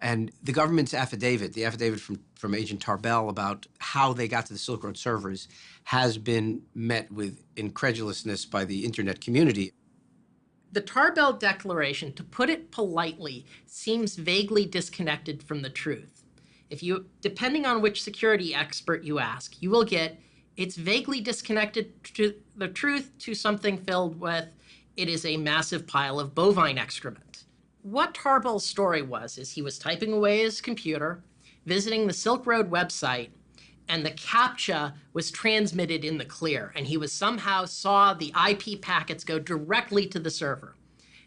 And the government's affidavit, the affidavit from Agent Tarbell about how they got to the Silk Road servers has been met with incredulousness by the internet community. The Tarbell Declaration, to put it politely, seems vaguely disconnected from the truth. Depending on which security expert you ask, you will get it's vaguely disconnected to the truth to something filled with it is a massive pile of bovine excrement. What Tarbell's story is he was typing away his computer, visiting the Silk Road website, and the CAPTCHA was transmitted in the clear, and he somehow saw the IP packets go directly to the server.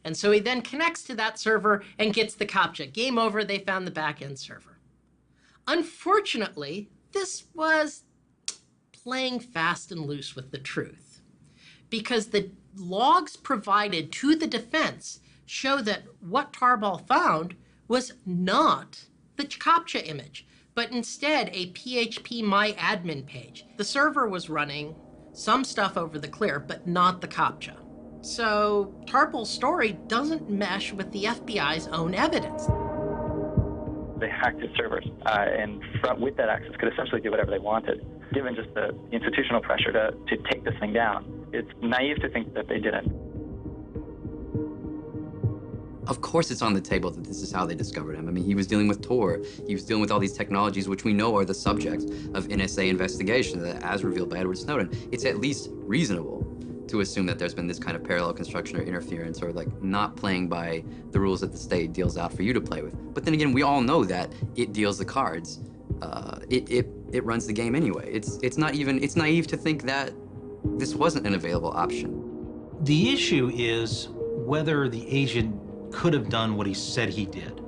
And so he then connects to that server and gets the CAPTCHA. Game over, they found the back-end server. Unfortunately, this was playing fast and loose with the truth, because the logs provided to the defense show that what Tarbell found was not the CAPTCHA image, but instead a PHPMyAdmin page. The server was running some stuff over the clear, but not the CAPTCHA. So Tarbell's story doesn't mesh with the FBI's own evidence. They hacked his servers, and with that access could essentially do whatever they wanted. Given just the institutional pressure to take this thing down, it's naive to think that they didn't. Of course it's on the table that this is how they discovered him. I mean, he was dealing with Tor. He was dealing with all these technologies which we know are the subject of NSA investigation, as revealed by Edward Snowden. It's at least reasonable to assume that there's been this kind of parallel construction or interference, or like not playing by the rules that the state deals out for you to play with. But then again, we all know that it deals the cards. It runs the game anyway. It's naive to think that this wasn't an available option. The issue is whether the agent could have done what he said he did.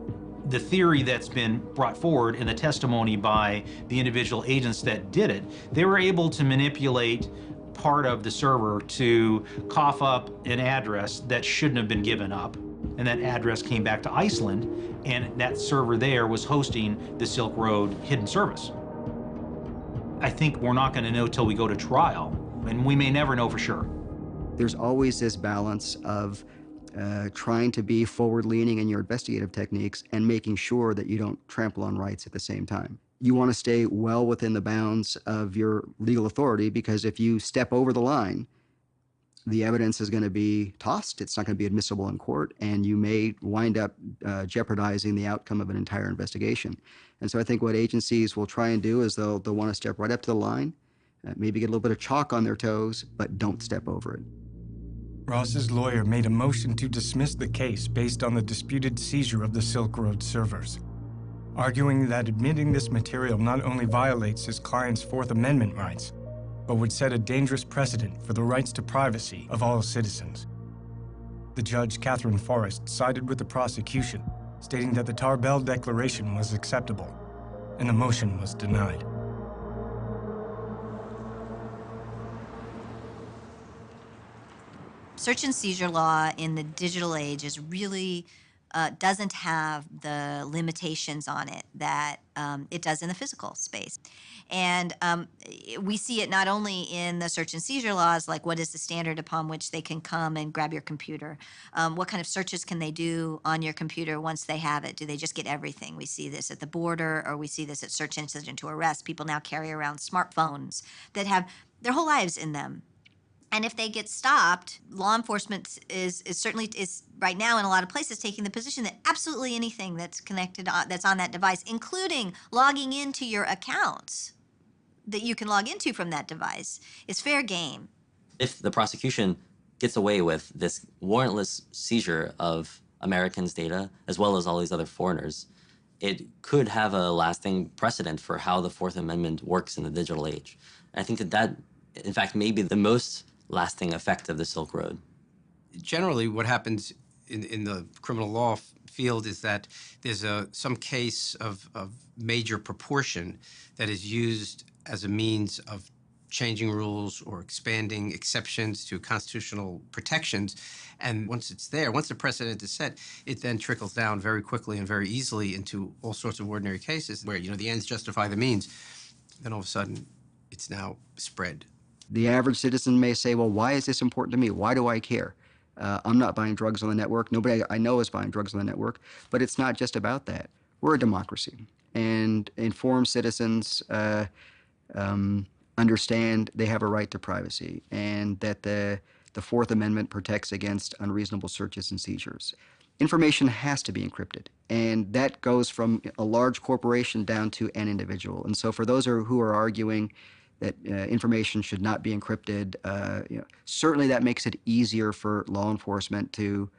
The theory that's been brought forward in the testimony by the individual agents that did it, they were able to manipulate part of the server to cough up an address that shouldn't have been given up. And that address came back to Iceland, and that server there was hosting the Silk Road hidden service. I think we're not going to know till we go to trial, and we may never know for sure. There's always this balance of trying to be forward-leaning in your investigative techniques and making sure that you don't trample on rights at the same time. You want to stay well within the bounds of your legal authority, because if you step over the line, the evidence is going to be tossed. It's not going to be admissible in court, and you may wind up jeopardizing the outcome of an entire investigation. And so I think what agencies will try and do is they'll want to step right up to the line, maybe get a little bit of chalk on their toes, but don't step over it. Ross's lawyer made a motion to dismiss the case based on the disputed seizure of the Silk Road servers, arguing that admitting this material not only violates his client's Fourth Amendment rights, but would set a dangerous precedent for the rights to privacy of all citizens. The judge, Catherine Forrest, sided with the prosecution, stating that the Tarbell Declaration was acceptable, and the motion was denied. Search and seizure law in the digital age is really doesn't have the limitations on it that it does in the physical space. And we see it not only in the search and seizure laws, like what is the standard upon which they can come and grab your computer? What kind of searches can they do on your computer once they have it? Do they just get everything? We see this at the border, or we see this at search incident to arrest. People now carry around smartphones that have their whole lives in them. And if they get stopped, law enforcement is certainly right now in a lot of places taking the position that absolutely anything that's connected that's on that device, including logging into your accounts that you can log into from that device, is fair game. If the prosecution gets away with this warrantless seizure of Americans' data, as well as all these other foreigners, it could have a lasting precedent for how the Fourth Amendment works in the digital age. And I think that, in fact, may be the most lasting effect of the Silk Road. Generally, what happens in the criminal law field is that there's some case of major proportion that is used as a means of changing rules or expanding exceptions to constitutional protections. And once it's there, once the precedent is set, it then trickles down very quickly and very easily into all sorts of ordinary cases where, the ends justify the means. Then all of a sudden, it's now spread. The average citizen may say, well, why is this important to me? Why do I care? I'm not buying drugs on the network. Nobody I know is buying drugs on the network. But it's not just about that. We're a democracy. And informed citizens understand they have a right to privacy, and that the Fourth Amendment protects against unreasonable searches and seizures. Information has to be encrypted, and that goes from a large corporation down to an individual. And so for those who are arguing that information should not be encrypted, certainly that makes it easier for law enforcement to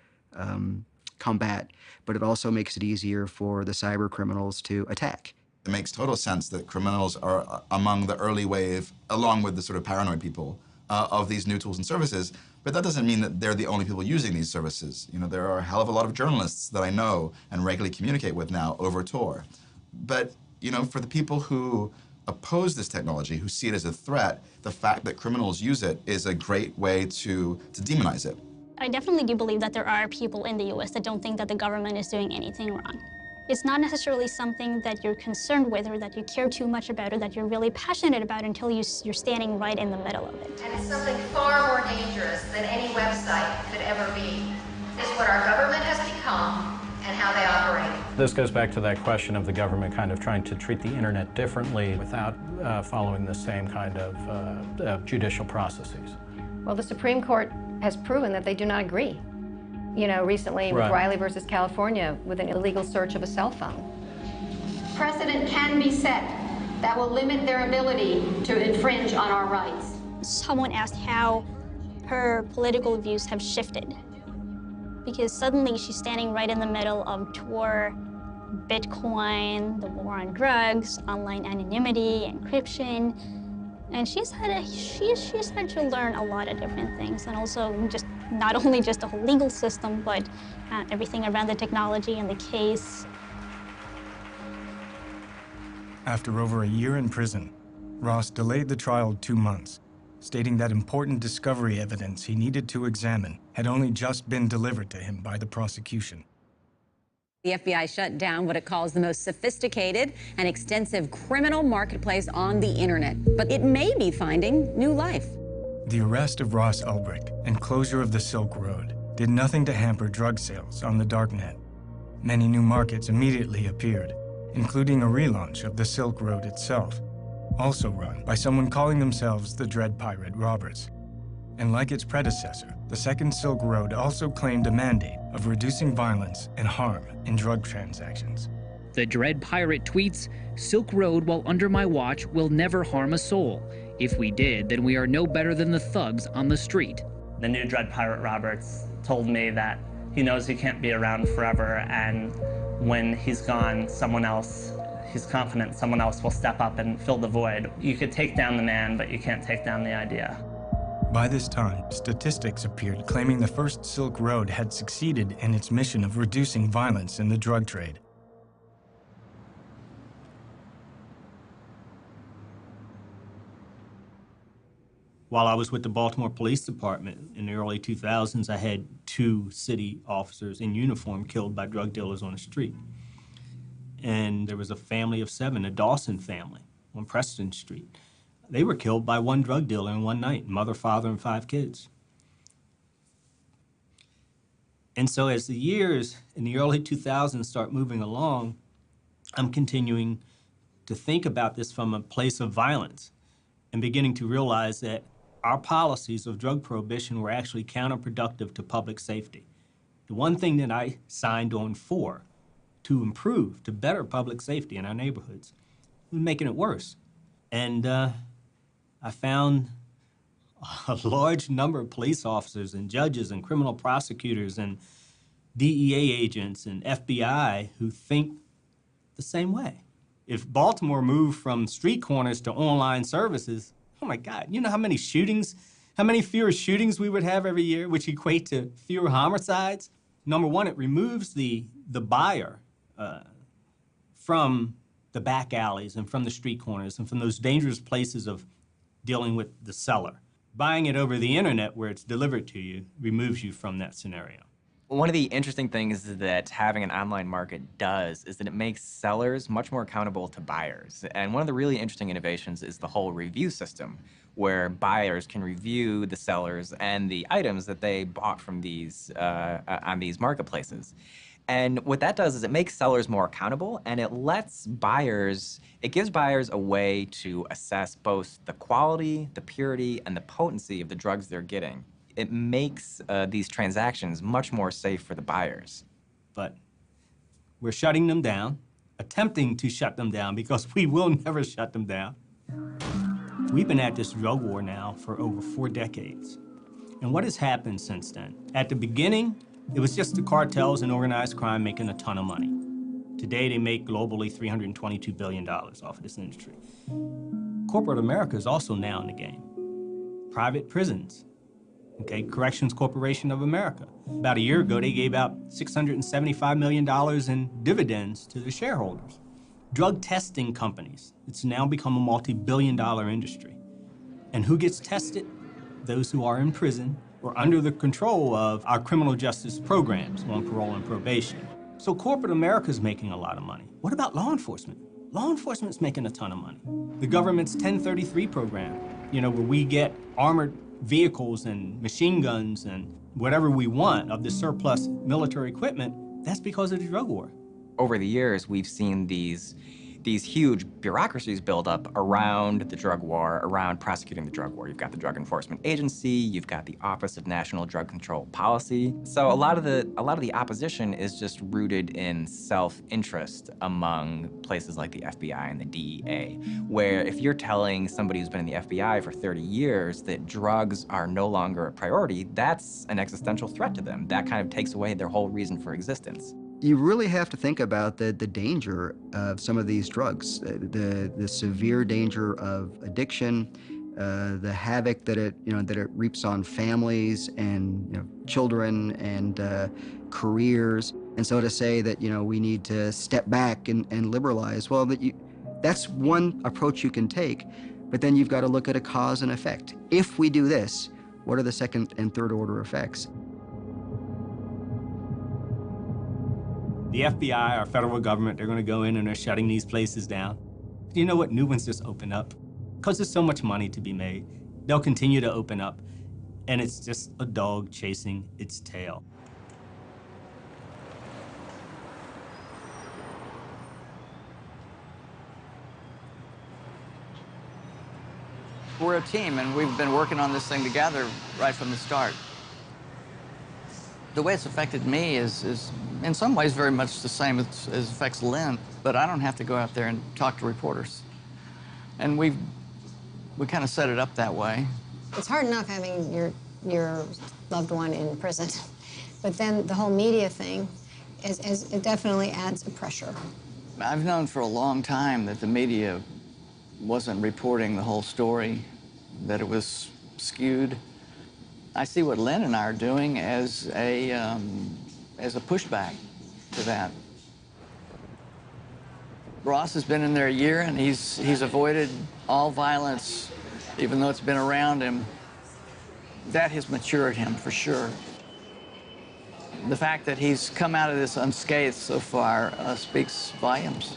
combat, but it also makes it easier for the cyber criminals to attack. It makes total sense that criminals are among the early wave, along with the sort of paranoid people, of these new tools and services, but that doesn't mean that they're the only people using these services. There are a hell of a lot of journalists that I know and regularly communicate with now over Tor. But, for the people who oppose this technology, who see it as a threat, the fact that criminals use it is a great way to demonize it. I definitely do believe that there are people in the U.S. that don't think that the government is doing anything wrong. It's not necessarily something that you're concerned with or that you care too much about or that you're really passionate about until you're standing right in the middle of it. And it's something far more dangerous than any website could ever be. It's what our government has become and how they operate. This goes back to that question of the government kind of trying to treat the internet differently without following the same kind of judicial processes. Well, the Supreme Court has proven that they do not agree. You know, recently with Right. Riley versus California with an illegal search of a cell phone. Precedent can be set that will limit their ability to infringe on our rights. Someone asked how her political views have shifted. Because suddenly she's standing right in the middle of Tor, Bitcoin, the war on drugs, online anonymity, encryption. And she's had to learn a lot of different things, and also just not only just the whole legal system, but everything around the technology and the case. After over a year in prison, Ross delayed the trial 2 months, stating that important discovery evidence he needed to examine had only just been delivered to him by the prosecution. The FBI shut down what it calls the most sophisticated and extensive criminal marketplace on the internet, but it may be finding new life. The arrest of Ross Ulbricht and closure of the Silk Road did nothing to hamper drug sales on the darknet. Many new markets immediately appeared, including a relaunch of the Silk Road itself, also run by someone calling themselves the Dread Pirate Roberts. And like its predecessor, the Second Silk Road also claimed a mandate of reducing violence and harm in drug transactions. The Dread Pirate tweets, "Silk Road, while under my watch, will never harm a soul. If we did, then we are no better than the thugs on the street." The new Dread Pirate Roberts told me that he knows he can't be around forever, and when he's gone, he's confident someone else will step up and fill the void. You could take down the man, but you can't take down the idea. By this time, statistics appeared claiming the First Silk Road had succeeded in its mission of reducing violence in the drug trade. While I was with the Baltimore Police Department in the early 2000s, I had 2 city officers in uniform killed by drug dealers on the street. And there was a family of 7, a Dawson family on Preston Street. They were killed by one drug dealer in one night, mother, father, and 5 kids. And so as the years in the early 2000s start moving along, I'm continuing to think about this from a place of violence and beginning to realize that our policies of drug prohibition were actually counterproductive to public safety. The one thing that I signed on for to improve, to better public safety in our neighborhoods, was making it worse. And I found a large number of police officers and judges and criminal prosecutors and DEA agents and FBI who think the same way. If Baltimore moved from street corners to online services, oh my God, you know how many fewer shootings we would have every year, which equate to fewer homicides? Number one, it removes the buyer from the back alleys and from the street corners and from those dangerous places of dealing with the seller. Buying it over the internet where it's delivered to you removes you from that scenario. One of the interesting things that having an online market does is that it makes sellers much more accountable to buyers. And one of the really interesting innovations is the whole review system, where buyers can review the sellers and the items that they bought from these on these marketplaces. And what that does is it makes sellers more accountable, and it gives buyers a way to assess both the quality, the purity, and the potency of the drugs they're getting. It makes these transactions much more safe for the buyers. But we're shutting them down, attempting to shut them down, because we will never shut them down. We've been at this drug war now for over 4 decades. And what has happened since then? At the beginning, it was just the cartels and organized crime making a ton of money. Today, they make globally $322 billion off of this industry. Corporate America is also now in the game. Private prisons, okay, Corrections Corporation of America. About a year ago, they gave out $675 million in dividends to their shareholders. Drug testing companies, it's now become a multi-billion-dollar industry. And who gets tested? Those who are in prison or under the control of our criminal justice programs on parole and probation. So corporate America's making a lot of money. What about law enforcement? Law enforcement's making a ton of money. The government's 1033 program, where we get armored vehicles and machine guns and whatever we want of the surplus military equipment, that's because of the drug war. Over the years, we've seen these huge bureaucracies build up around the drug war, around prosecuting the drug war. You've got the Drug Enforcement Agency, you've got the Office of National Drug Control Policy. So a lot of the opposition is just rooted in self-interest among places like the FBI and the DEA, where if you're telling somebody who's been in the FBI for 30 years that drugs are no longer a priority, that's an existential threat to them. That kind of takes away their whole reason for existence. You really have to think about the danger of some of these drugs, the severe danger of addiction, the havoc that it reaps on families and children and careers. And so to say that we need to step back and liberalize, well, that's one approach you can take, but then you've got to look at a cause and effect. If we do this, what are the second and third order effects? The FBI, our federal government, they're going to go in and they're shutting these places down. You know what? New ones just open up. Because there's so much money to be made, they'll continue to open up, and it's just a dog chasing its tail. We're a team, and we've been working on this thing together right from the start. The way it's affected me is in some ways very much the same as affects Lynn, but I don't have to go out there and talk to reporters. And we kind of set it up that way. It's hard enough having your loved one in prison, but then the whole media thing it definitely adds a pressure. I've known for a long time that the media wasn't reporting the whole story, that it was skewed. I see what Lynn and I are doing as a pushback to that. Ross has been in there a year, and he's avoided all violence, even though it's been around him. That has matured him, for sure. The fact that he's come out of this unscathed so far speaks volumes.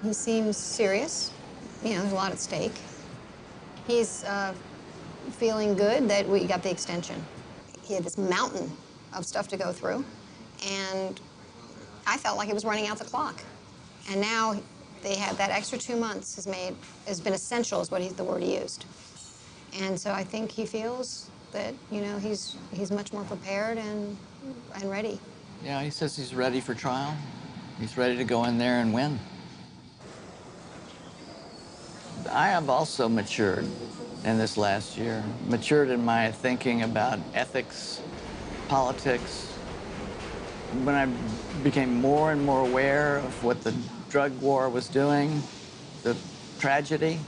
He seems serious. There's a lot at stake. He's feeling good that we got the extension. He had this mountain of stuff to go through, and I felt like he was running out the clock. And now they had that extra 2 months has been essential, is the word he used. And so I think he feels that he's much more prepared and ready. Yeah, he says he's ready for trial. He's ready to go in there and win. I have also matured in this last year, matured in my thinking about ethics, politics. When I became more and more aware of what the drug war was doing, the tragedy,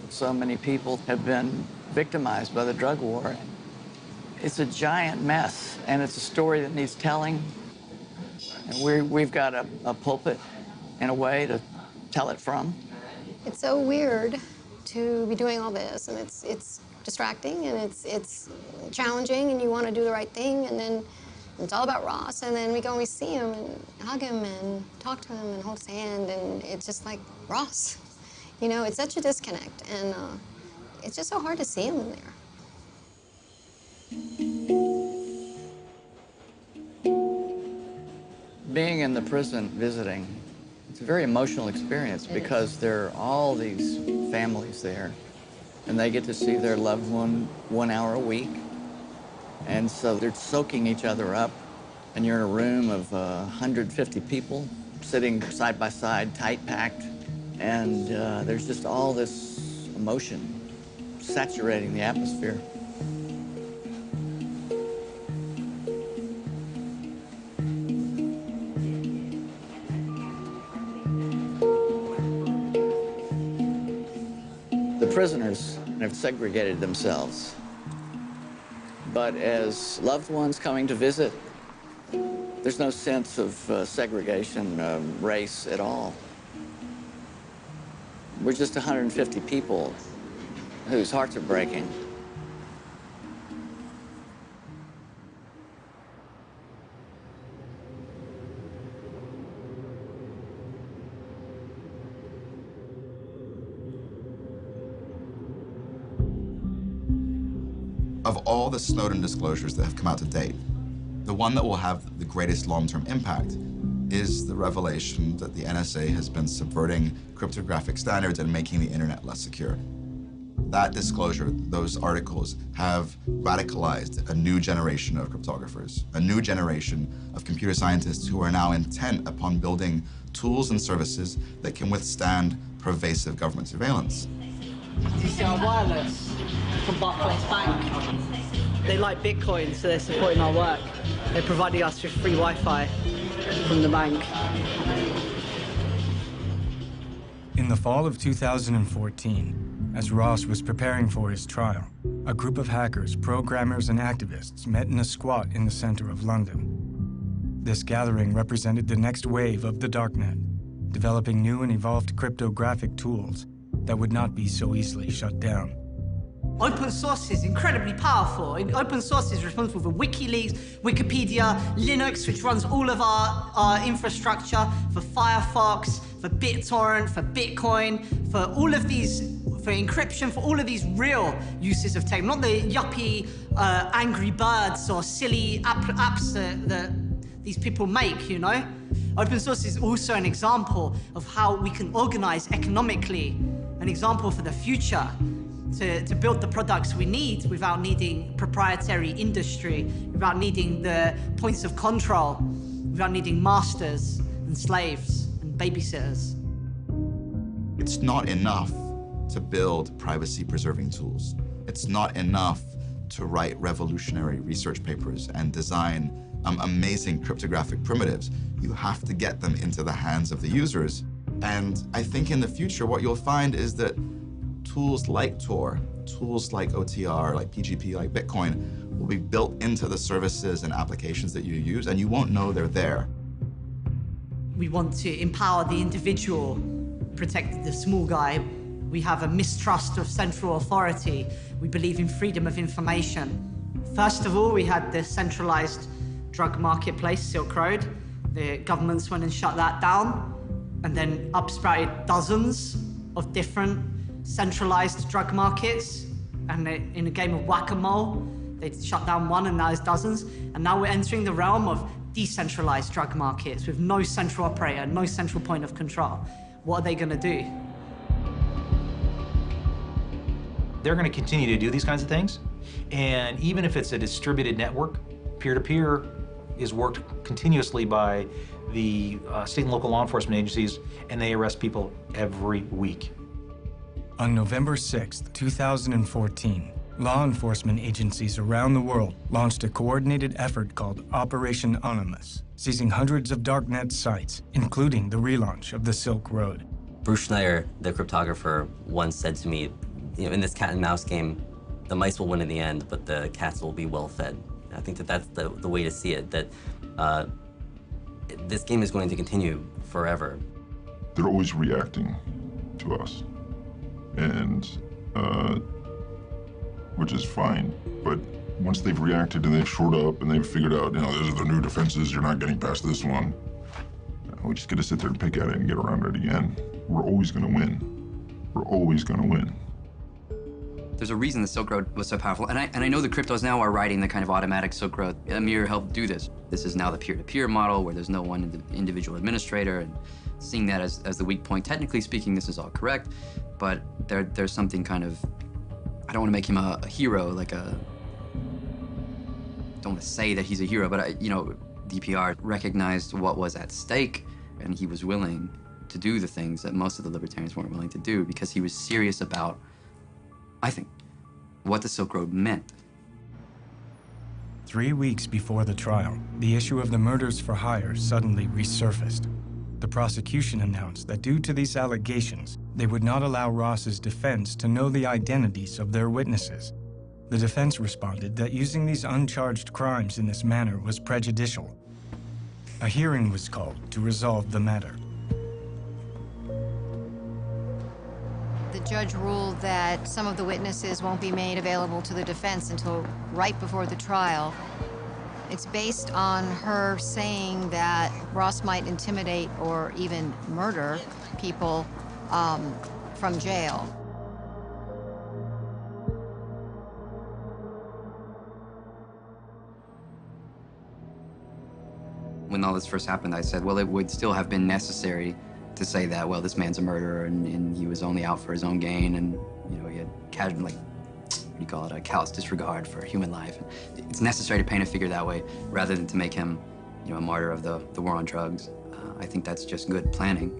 so many people have been victimized by the drug war. It's a giant mess, and it's a story that needs telling. And we've got a pulpit, in a way, to tell it from. It's so weird to be doing all this, and it's distracting, and it's challenging, and you want to do the right thing, and then it's all about Ross, and then we go and we see him and hug him and talk to him and hold his hand, and it's just like, Ross. It's such a disconnect, and it's just so hard to see him in there. Being in the prison visiting, it's a very emotional experience because there are all these families there, and they get to see their loved one 1 hour a week. And so they're soaking each other up, and you're in a room of 150 people sitting side by side, tight packed, and there's just all this emotion saturating the atmosphere. The prisoners have segregated themselves. But as loved ones coming to visit, there's no sense of segregation, race at all. We're just 150 people whose hearts are breaking. Of all the Snowden disclosures that have come out to date, the one that will have the greatest long-term impact is the revelation that the NSA has been subverting cryptographic standards and making the internet less secure. That disclosure, those articles, have radicalized a new generation of cryptographers, a new generation of computer scientists who are now intent upon building tools and services that can withstand pervasive government surveillance. Do you see our wireless from Barclays Bank? They like Bitcoin, so they're supporting our work. They're providing us with free Wi-Fi from the bank. In the fall of 2014, as Ross was preparing for his trial, a group of hackers, programmers, and activists met in a squat in the center of London. This gathering represented the next wave of the darknet, developing new and evolved cryptographic tools that would not be so easily shut down. Open source is incredibly powerful. Open source is responsible for WikiLeaks, Wikipedia, Linux, which runs all of our infrastructure, for Firefox, for BitTorrent, for Bitcoin, for all of these, for encryption, for all of these real uses of tech, not the yuppie Angry Birds or silly apps that these people make, you know? Open source is also an example of how we can organize economically, an example for the future. To build the products we need without needing proprietary industry, without needing the points of control, without needing masters and slaves and babysitters. It's not enough to build privacy-preserving tools. It's not enough to write revolutionary research papers and design amazing cryptographic primitives. You have to get them into the hands of the users. And I think in the future, what you'll find is that tools like Tor, tools like OTR, like PGP, like Bitcoin, will be built into the services and applications that you use, and you won't know they're there. We want to empower the individual, protect the small guy. We have a mistrust of central authority. We believe in freedom of information. First of all, we had the centralized drug marketplace, Silk Road. The governments went and shut that down, and then upsprouted dozens of different centralized drug markets, and in a game of whack-a-mole, they shut down one and now there's dozens. And now we're entering the realm of decentralized drug markets with no central operator, no central point of control. What are they going to do? They're going to continue to do these kinds of things. And even if it's a distributed network, peer-to-peer is worked continuously by the state and local law enforcement agencies, and they arrest people every week. On November 6, 2014, law enforcement agencies around the world launched a coordinated effort called Operation Onimus, seizing hundreds of darknet sites, including the relaunch of the Silk Road. Bruce Schneier, the cryptographer, once said to me, in this cat and mouse game, the mice will win in the end, but the cats will be well fed. I think that that's the way to see it, that this game is going to continue forever. They're always reacting to us. And which is fine, but once they've reacted and they've shored up and they've figured out, these are the new defenses, you're not getting past this one, we just get to sit there and pick at it and get around it again. We're always going to win. We're always going to win. There's a reason the Silk Road was so powerful, and I know the cryptos now are writing the kind of automatic Silk Road. Amir helped do this. This is now the peer-to-peer model where there's no one individual administrator, and seeing that as the weak point. Technically speaking, this is all correct, but there's something kind of, I don't want to make him a hero, like don't want to say that he's a hero, but DPR recognized what was at stake, and he was willing to do the things that most of the libertarians weren't willing to do because he was serious about, I think, what the Silk Road meant. 3 weeks before the trial, the issue of the murders for hire suddenly resurfaced. The prosecution announced that due to these allegations, they would not allow Ross's defense to know the identities of their witnesses. The defense responded that using these uncharged crimes in this manner was prejudicial. A hearing was called to resolve the matter. The judge ruled that some of the witnesses won't be made available to the defense until right before the trial. It's based on her saying that Ross might intimidate or even murder people from jail. When all this first happened, I said, well, it would still have been necessary to say that, well, this man's a murderer and he was only out for his own gain, and, you know, he had casual, like, what do you call it, a callous disregard for human life. It's necessary to paint a figure that way rather than to make him, you know, a martyr of the war on drugs. I think that's just good planning.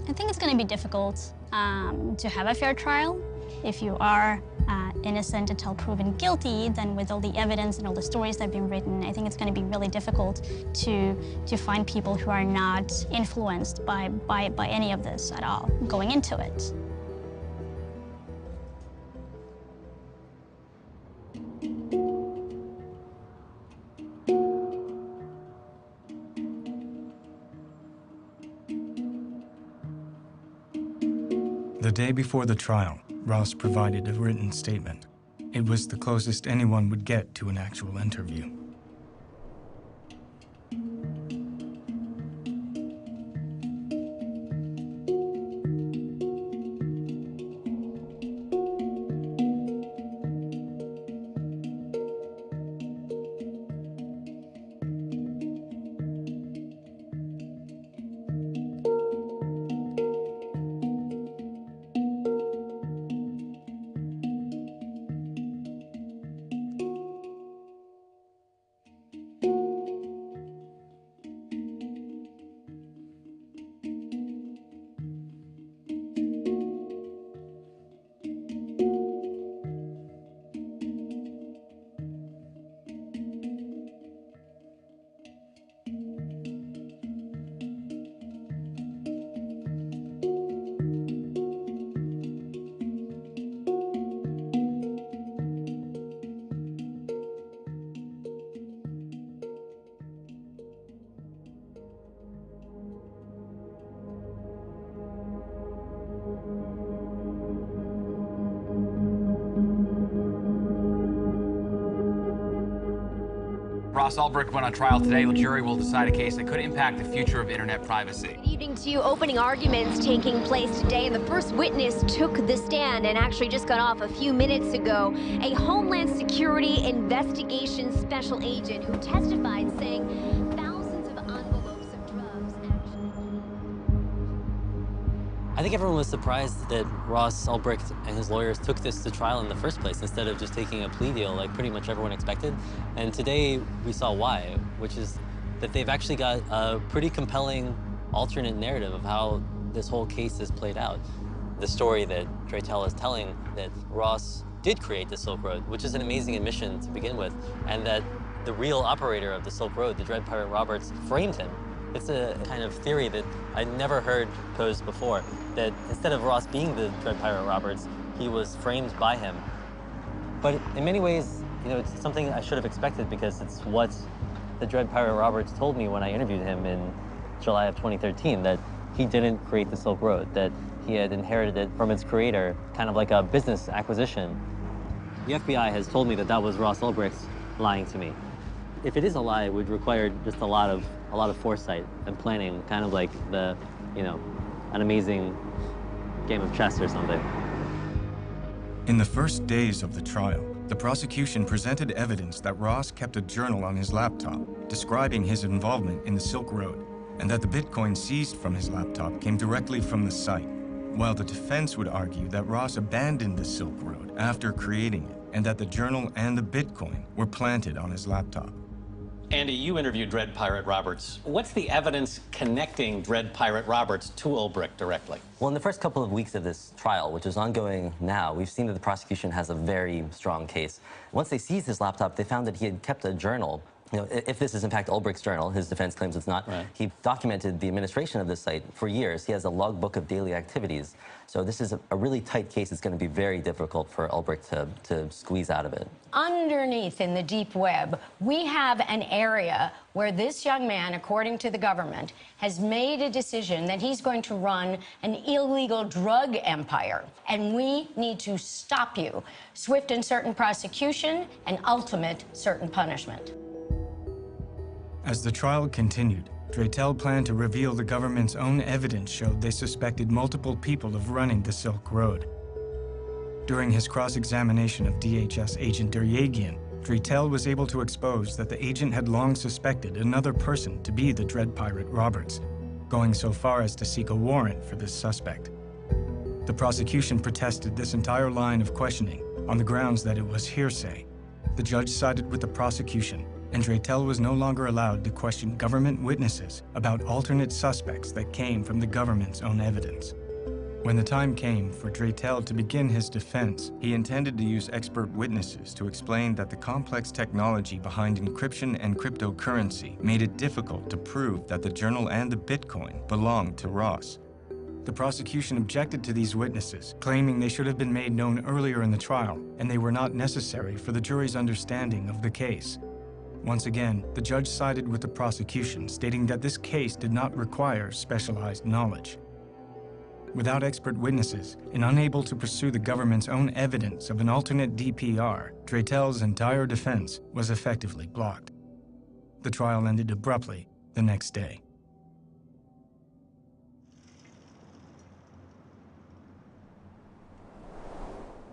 I think it's going to be difficult to have a fair trial. If you are innocent until proven guilty, then with all the evidence and all the stories that have been written, I think it's going to be really difficult to find people who are not influenced by any of this at all going into it. The day before the trial, Ross provided a written statement. It was the closest anyone would get to an actual interview. Ross Ulbricht went on trial today. The jury will decide a case that could impact the future of internet privacy. Good evening to you. Opening arguments taking place today, and the first witness took the stand and actually just got off a few minutes ago. A Homeland Security investigation special agent who testified saying thousands of envelopes of drugs I think everyone was surprised that Ross Ulbricht and his lawyers took this to trial in the first place instead of just taking a plea deal like pretty much everyone expected. And today we saw why, which is that they've actually got a pretty compelling alternate narrative of how this whole case is played out. The story that Dratel is telling, that Ross did create the Silk Road, which is an amazing admission to begin with, and that the real operator of the Silk Road, the Dread Pirate Roberts, framed him. It's a kind of theory that I'd never heard posed before, that instead of Ross being the Dread Pirate Roberts, he was framed by him. But in many ways, you know, it's something I should have expected because it's what the Dread Pirate Roberts told me when I interviewed him in July of 2013, that he didn't create the Silk Road, that he had inherited it from its creator, kind of like a business acquisition. The FBI has told me that that was Ross Ulbricht lying to me. If it is a lie, it would require just a lot of foresight and planning, kind of like the, you know, an amazing game of chess or something. In the first days of the trial, the prosecution presented evidence that Ross kept a journal on his laptop describing his involvement in the Silk Road, and that the Bitcoin seized from his laptop came directly from the site, while the defense would argue that Ross abandoned the Silk Road after creating it, and that the journal and the Bitcoin were planted on his laptop. Andy, you interviewed Dread Pirate Roberts. What's the evidence connecting Dread Pirate Roberts to Ulbricht directly? Well, in the first couple of weeks of this trial, which is ongoing now, we've seen that the prosecution has a very strong case. Once they seized his laptop, they found that he had kept a journal. You know, if this is in fact Ulbricht's journal, his defense claims it's not. Right. He documented the administration of this site for years. He has a logbook of daily activities. So this is a really tight case. It's going to be very difficult for Ulbricht to squeeze out of it. Underneath in the deep web, we have an area where this young man, according to the government, has made a decision that he's going to run an illegal drug empire. And we need to stop you. Swift and certain prosecution and ultimate certain punishment. As the trial continued, Dratel planned to reveal the government's own evidence showed they suspected multiple people of running the Silk Road. During his cross-examination of DHS agent Deryagian, Draytell was able to expose that the agent had long suspected another person to be the Dread Pirate Roberts, going so far as to seek a warrant for this suspect. The prosecution protested this entire line of questioning on the grounds that it was hearsay. The judge sided with the prosecution, and Draytell was no longer allowed to question government witnesses about alternate suspects that came from the government's own evidence. When the time came for Draytell to begin his defense, he intended to use expert witnesses to explain that the complex technology behind encryption and cryptocurrency made it difficult to prove that the journal and the Bitcoin belonged to Ross. The prosecution objected to these witnesses, claiming they should have been made known earlier in the trial, and they were not necessary for the jury's understanding of the case. Once again, the judge sided with the prosecution, stating that this case did not require specialized knowledge. Without expert witnesses, and unable to pursue the government's own evidence of an alternate DPR, Draytell's entire defense was effectively blocked. The trial ended abruptly the next day.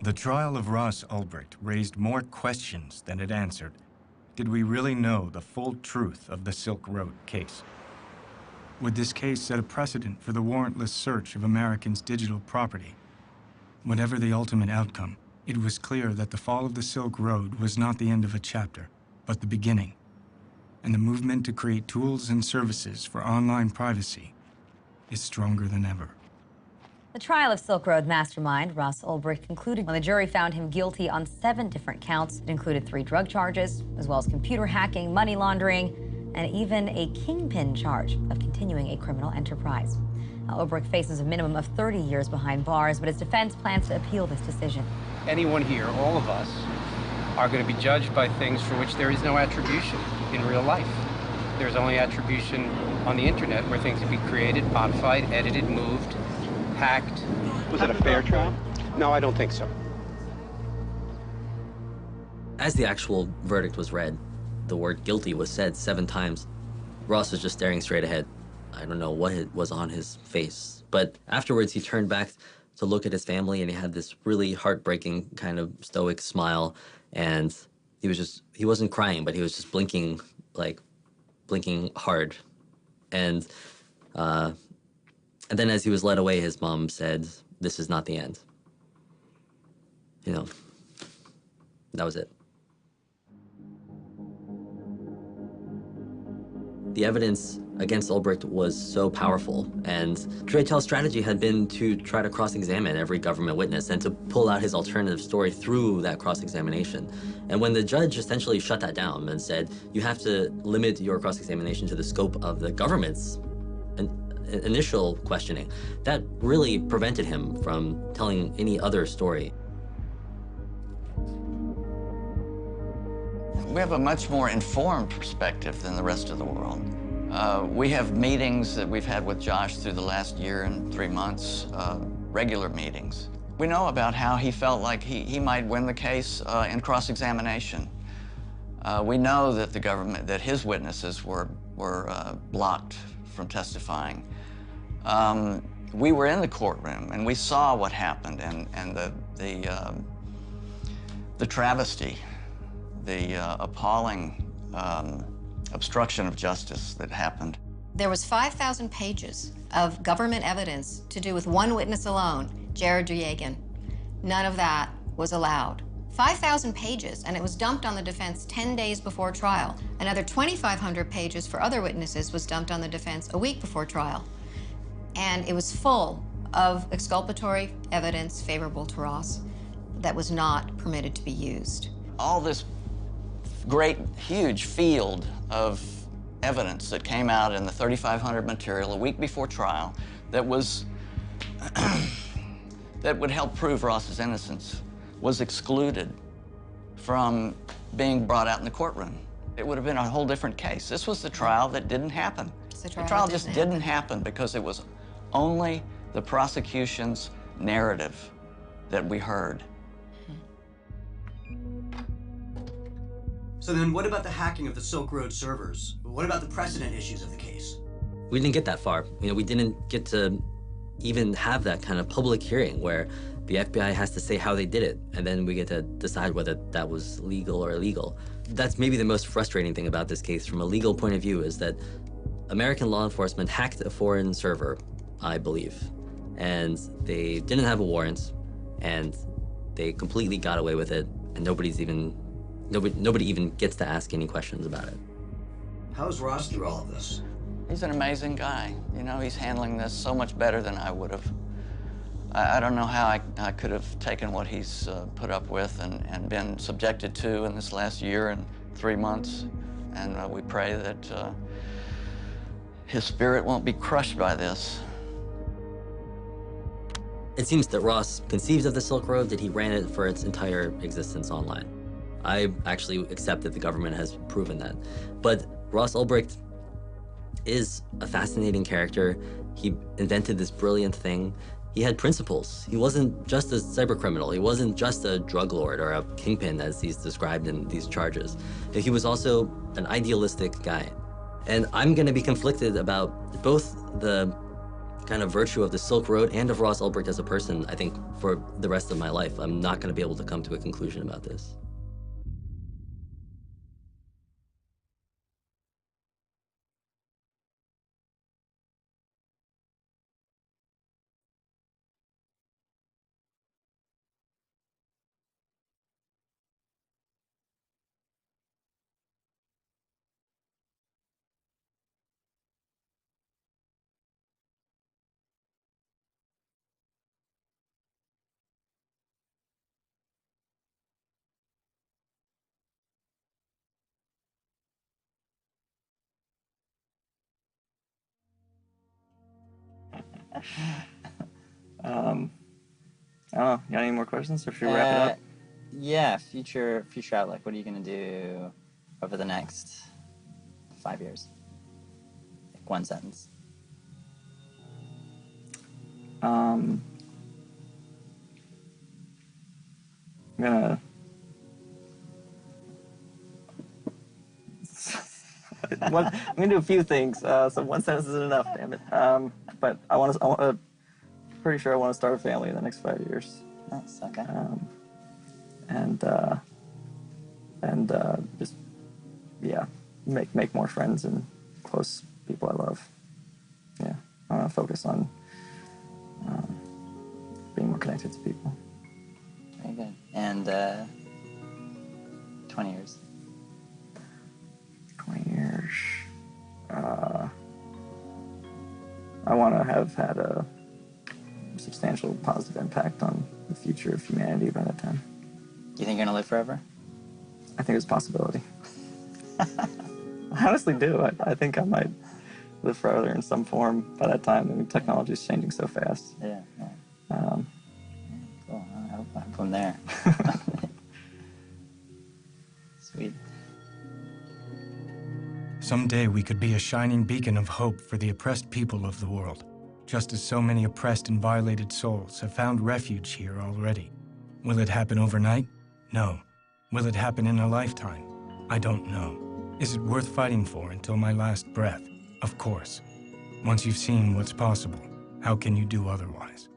The trial of Ross Ulbricht raised more questions than it answered. Did we really know the full truth of the Silk Road case? Would this case set a precedent for the warrantless search of Americans' digital property? Whatever the ultimate outcome, it was clear that the fall of the Silk Road was not the end of a chapter, but the beginning. And the movement to create tools and services for online privacy is stronger than ever. The trial of Silk Road mastermind Ross Ulbricht concluded when the jury found him guilty on 7 different counts. It included 3 drug charges, as well as computer hacking, money laundering, and even a kingpin charge of continuing a criminal enterprise. Now, Ulbricht faces a minimum of 30 years behind bars, but his defense plans to appeal this decision. Anyone here, all of us, are going to be judged by things for which there is no attribution in real life. There's only attribution on the internet where things can be created, modified, edited, moved, hacked. Was it a fair trial? No, I don't think so. As the actual verdict was read, the word guilty was said 7 times. Ross was just staring straight ahead. I don't know what was on his face, but afterwards he turned back to look at his family, and he had this really heartbreaking kind of stoic smile, and he wasn't crying, but he was just blinking, like blinking hard. And then as he was led away, his mom said, "This is not the end." You know, that was it. The evidence against Ulbricht was so powerful, and Draytell's strategy had been to try to cross-examine every government witness and to pull out his alternative story through that cross-examination. And when the judge essentially shut that down and said, you have to limit your cross-examination to the scope of the government's initial questioning, that really prevented him from telling any other story. We have a much more informed perspective than the rest of the world. We have meetings that we've had with Josh through the last year and 3 months, regular meetings. We know about how he felt like he might win the case in cross-examination. We know that the government, that his witnesses were blocked from testifying. We were in the courtroom and we saw what happened and the travesty, the appalling obstruction of justice that happened. There was 5,000 pages of government evidence to do with one witness alone, Jared Yegan. None of that was allowed. 5,000 pages, and it was dumped on the defense 10 days before trial. Another 2,500 pages for other witnesses was dumped on the defense a week before trial. And it was full of exculpatory evidence favorable to Ross that was not permitted to be used. All this great, huge field of evidence that came out in the 3,500 material a week before trial that was that would help prove Ross's innocence was excluded from being brought out in the courtroom. It would have been a whole different case. This was the trial that didn't happen. The trial just didn't happen because it was only the prosecution's narrative that we heard. So then what about the hacking of the Silk Road servers? What about the precedent issues of the case? We didn't get that far. You know, we didn't get to even have that kind of public hearing where The FBI has to say how they did it, and then we get to decide whether that was legal or illegal. That's maybe the most frustrating thing about this case from a legal point of view, is that American law enforcement hacked a foreign server, I believe, and they didn't have a warrant, and they completely got away with it, and nobody even gets to ask any questions about it. How's Ross through all of this? He's an amazing guy. You know, he's handling this so much better than I would have. I don't know how I could have taken what he's put up with and been subjected to in this last year and 3 months. And we pray that his spirit won't be crushed by this. It seems that Ross conceived of the Silk Road, that he ran it for its entire existence online. I actually accept that the government has proven that. But Ross Ulbricht is a fascinating character. He invented this brilliant thing. He had principles. He wasn't just a cybercriminal. He wasn't just a drug lord or a kingpin, as he's described in these charges. He was also an idealistic guy. And I'm going to be conflicted about both the kind of virtue of the Silk Road and of Ross Ulbricht as a person, I think, for the rest of my life. I'm not going to be able to come to a conclusion about this. I don't know. You got any more questions, or should we wrap it up? Yeah, future outlook. What are you going to do over the next 5 years? Like one sentence. I'm gonna I'm gonna do a few things. So one sentence isn't enough, damn it. But pretty sure I want to start a family in the next 5 years. Nice. Okay. And just make more friends and close people I love. Yeah, I want to focus on being more connected to people. Very good. And 20 years. 20 years. I want to have had a substantial positive impact on the future of humanity by that time. Do you think you're gonna live forever? I think it's a possibility. I honestly do. I think I might live forever in some form by that time. I mean, technology is changing so fast. Yeah. Cool. I hope I'm there. Sweet. Someday we could be a shining beacon of hope for the oppressed people of the world, just as so many oppressed and violated souls have found refuge here already. Will it happen overnight? No. Will it happen in a lifetime? I don't know. Is it worth fighting for until my last breath? Of course. Once you've seen what's possible, how can you do otherwise?